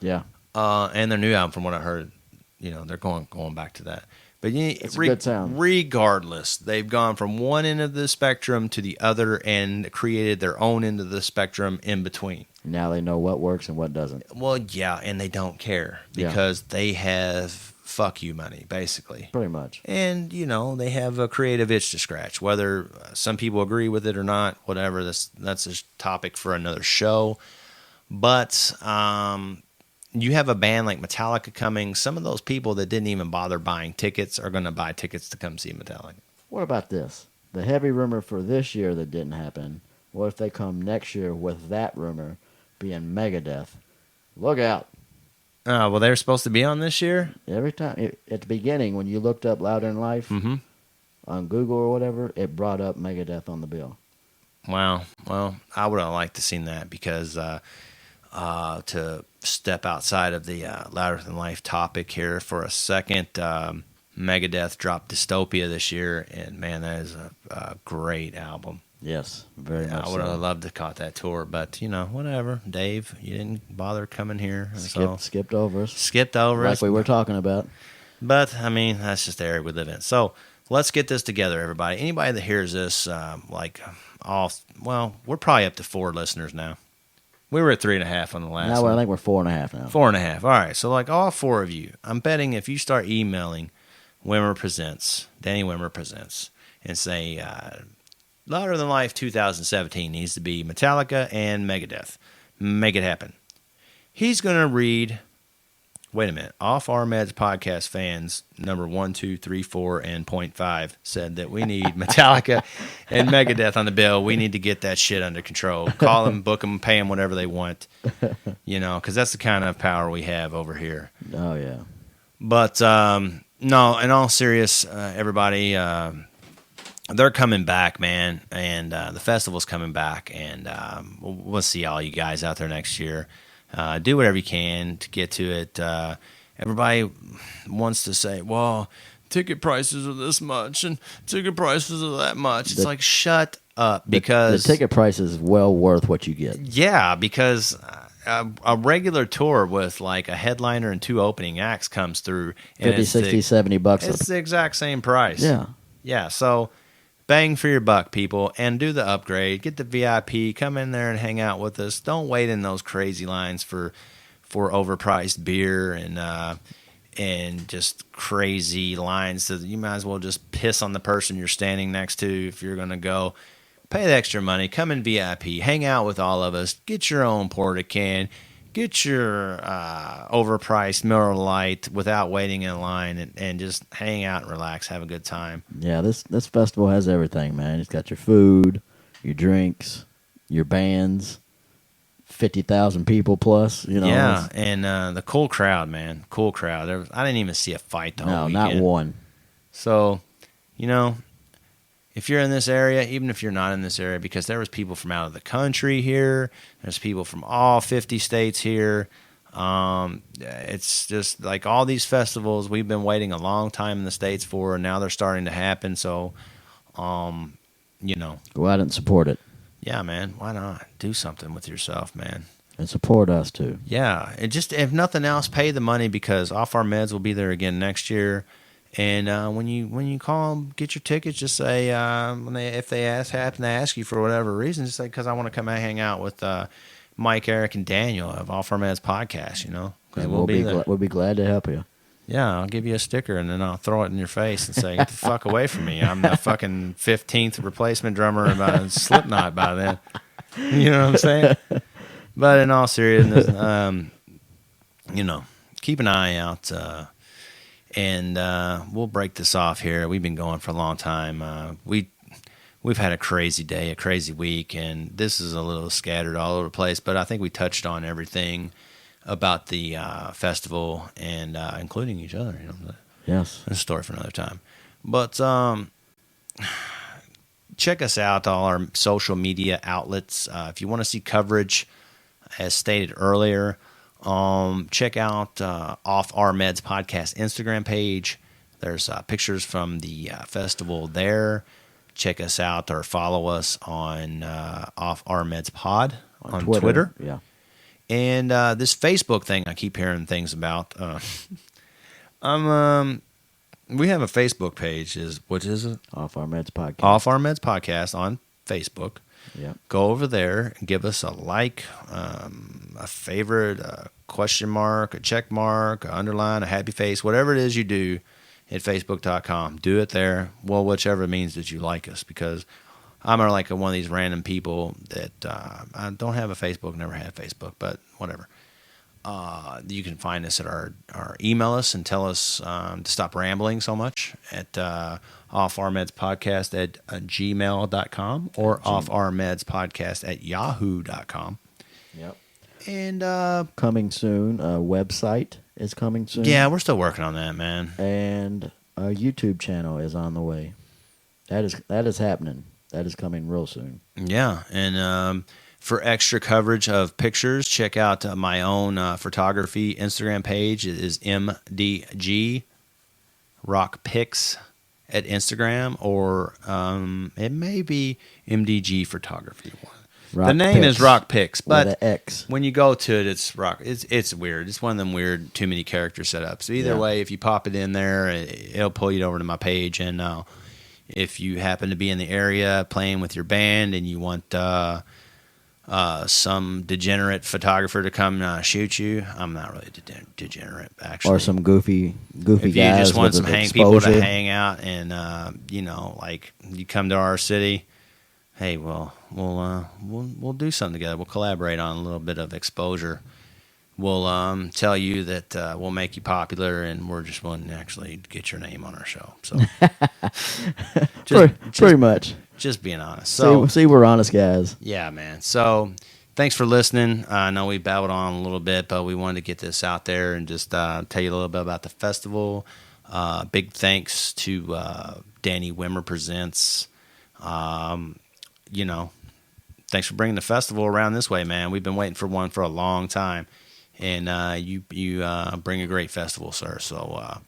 Yeah. And their new album, from what I heard, you know, they're going back to that. But it's a good sound. Regardless, they've gone from one end of the spectrum to the other and created their own end of the spectrum in between. Now they know what works and what doesn't. Well, yeah, and they don't care because they have fuck you money, basically. Pretty much. And, you know, they have a creative itch to scratch. Whether some people agree with it or not, whatever, that's a topic for another show. But you have a band like Metallica coming. Some of those people that didn't even bother buying tickets are going to buy tickets to come see Metallica. What about this? The heavy rumor for this year that didn't happen. What if they come next year with that rumor being Megadeth? Look out. Well, they were supposed to be on this year? Every time. At the beginning, when you looked up Louder Than Life on Google or whatever, it brought up Megadeth on the bill. Wow. Well, I would have liked to seen that, because to step outside of the Louder Than Life topic here for a second, Megadeth dropped Dystopia this year, and man, that is a great album. Yes, very much. I would have loved to caught that tour, but you know, whatever. Dave, you didn't bother coming here. Skipped over us. Skipped over us. Like we were talking about. But I mean, that's just the area we live in. So let's get this together, everybody. Anybody that hears this, we're probably up to 4 listeners now. We were at 3.5 on the last one. I think we're 4.5 now. 4.5. All right. So like all 4 of you, I'm betting if you start emailing Danny Wimmer Presents, and say, Louder Than Life 2017 needs to be Metallica and Megadeth. Make it happen. He's going to read, wait a minute, Off Our Meds podcast fans, number 1, 2, 3, 4, and 0.5 said that we need Metallica and Megadeth on the bill. We need to get that shit under control. Call them, book them, pay them whatever they want, you know, because that's the kind of power we have over here. Oh, yeah. But, no, in all serious, everybody, they're coming back, man, and the festival's coming back, and we'll see all you guys out there next year. Do whatever you can to get to it. Everybody wants to say, well, ticket prices are this much, and ticket prices are that much. It's like, shut up, because... The ticket price is well worth what you get. Yeah, because a regular tour with like a headliner and 2 opening acts comes through. And $50, $60, $70. It's the exact same price. Yeah. Yeah, so... bang for your buck, people, and do the upgrade. Get the VIP. Come in there and hang out with us. Don't wait in those crazy lines for overpriced beer and just crazy lines. So you might as well just piss on the person you're standing next to if you're going to go. pay the extra money, come in VIP, hang out with all of us, get your own porta can, get your overpriced Miller Lite without waiting in line, and just hang out and relax, have a good time. Yeah, this festival has everything, man. It's got your food, your drinks, your bands, 50,000 people plus. You know. Yeah, and the cool crowd, man. Cool crowd. I didn't even see a fight the whole weekend. No, not one. So, you know, if you're in this area, even if you're not in this area, because there was people from out of the country here, there's people from all 50 states here. It's just like all these festivals we've been waiting a long time in the States for, and now they're starting to happen. So, you know. Go out and support it. Yeah, man. Why not? Do something with yourself, man. And support us, too. Yeah. And just, if nothing else, pay the money, because Off Our Meds will be there again next year. And when you call them, get your tickets, just say, if they happen to ask you for whatever reason, just say, because I want to come and hang out with Mike, Eric, and Daniel of Off Our Meds podcast, you know. And we'll be glad to help you. Yeah, I'll give you a sticker, and then I'll throw it in your face and say, get the fuck away from me. I'm the fucking 15th replacement drummer by Slipknot by then. You know what I'm saying? But in all seriousness, you know, keep an eye out, and we'll break this off here. We've been going for a long time. We've had a crazy day, a crazy week, and this is a little scattered all over the place, but I think we touched on everything about the festival, and including each other. You know, yes, that's a story for another time. But check us out, all our social media outlets. If you want to see coverage, as stated earlier, check out Off Our Meds podcast Instagram page. There's pictures from the festival there. Check us out or follow us on Off Our Meds pod on Twitter. Yeah. And this Facebook thing I keep hearing things about. We have a Facebook page. What is it? Off Our Meds podcast. Off Our Meds podcast on Facebook. Yeah. Go over there and give us a like, a favorite, a question mark, a check mark, a underline, a happy face, whatever it is you do at Facebook.com. Do it there. Well, whichever means that you like us, because I'm like one of these random people that I don't have a Facebook, never had Facebook, but whatever. You can find us at our email us and tell us to stop rambling so much at offourmedspodcast at gmail.com or offourmedspodcast at yahoo.com. Yep. And coming soon, website is coming soon. Yeah, we're still working on that, man. And a YouTube channel is on the way. That is happening. That is coming real soon. Yeah, and for extra coverage of pictures, check out my own photography Instagram page. It is MDG Rock Pics at Instagram, or it may be MDG Photography. The name is Rock Pics, but when you go to it, it's Rock. It's weird. It's one of them weird too many character setups. Either way, if you pop it in there, it'll pull you over to my page. And if you happen to be in the area playing with your band and you want some degenerate photographer to come shoot you, I'm not really degenerate, actually. Or some goofy if guys. You just want with some people to hang out, and like you come to our city, hey, we'll do something together. We'll collaborate on a little bit of exposure. We'll tell you that we'll make you popular, and we're just willing to actually get your name on our show. So, pretty much. Just being honest. So, see, we're honest guys. Yeah, man. So, thanks for listening. I know we babbled on a little bit, but we wanted to get this out there and just tell you a little bit about the festival. Big thanks to Danny Wimmer Presents. Thanks for bringing the festival around this way, man. We've been waiting for one for a long time, and you bring a great festival, sir. So,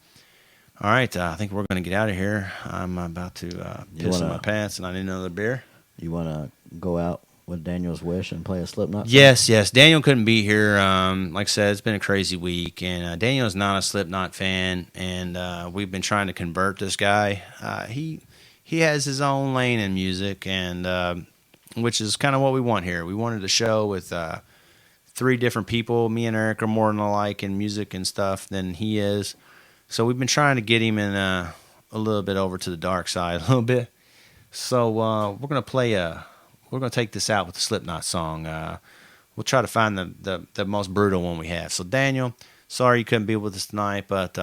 all right, I think we're going to get out of here. I'm about to piss in my pants, and I need another beer. You want to go out with Daniel's wish and play a Slipknot song? Yes. Daniel couldn't be here. Like I said, it's been a crazy week, and Daniel's not a Slipknot fan, and we've been trying to convert this guy. He has his own lane in music, and which is kind of what we want here. We wanted a show with 3 different people. Me and Eric are more than alike in music and stuff than he is. So we've been trying to get him in a little bit over to the dark side a little bit. So we're gonna take this out with the Slipknot song. We'll try to find the most brutal one we have. So Daniel, sorry you couldn't be with us tonight, but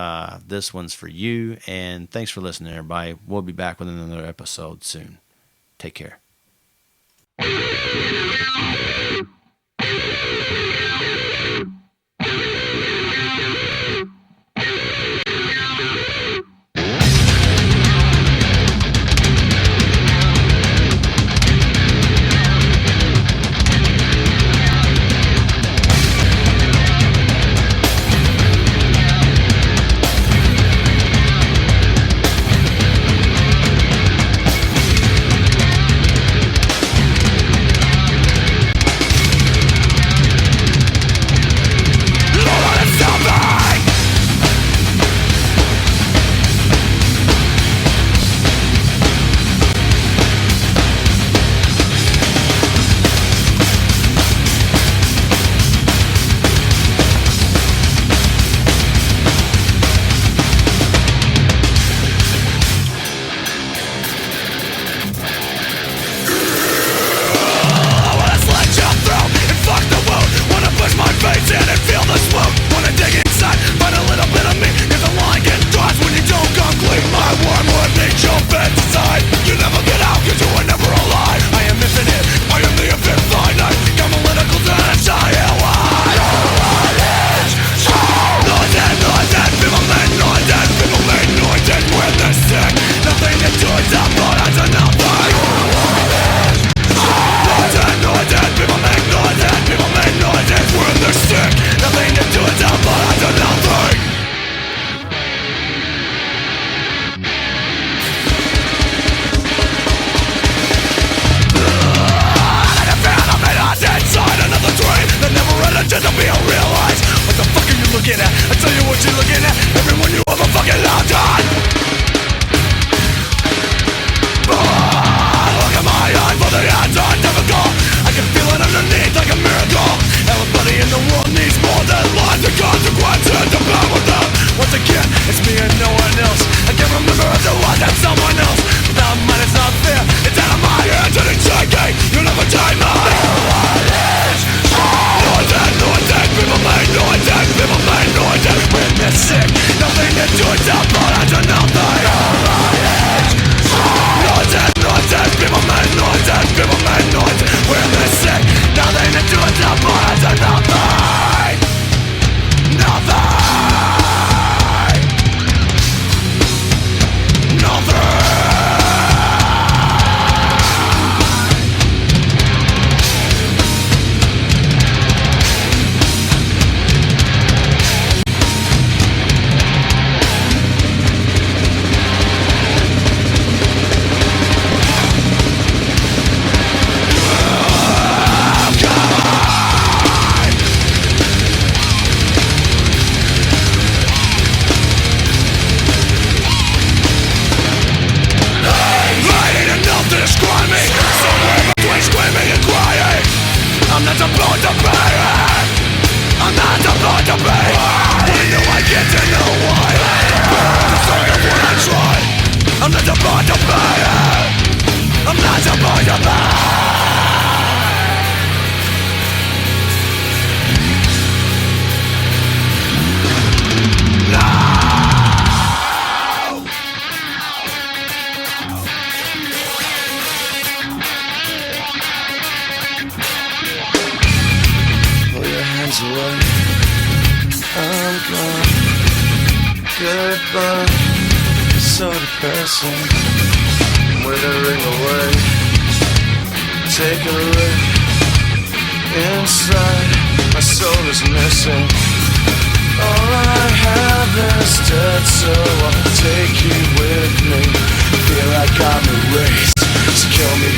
this one's for you. And thanks for listening, everybody. We'll be back with another episode soon. Take care.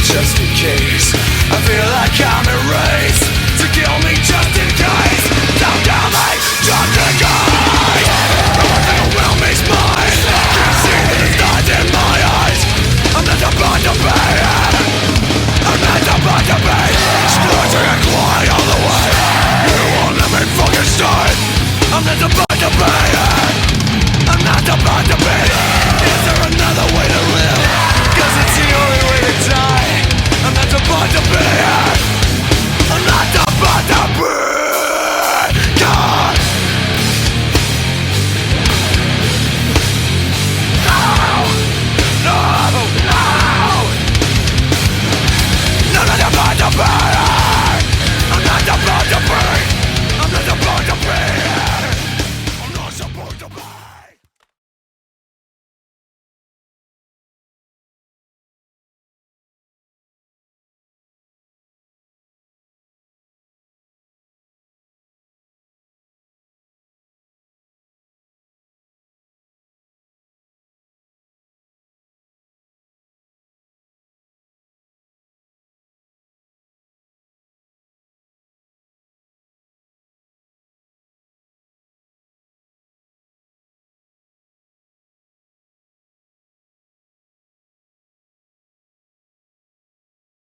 Just in case I feel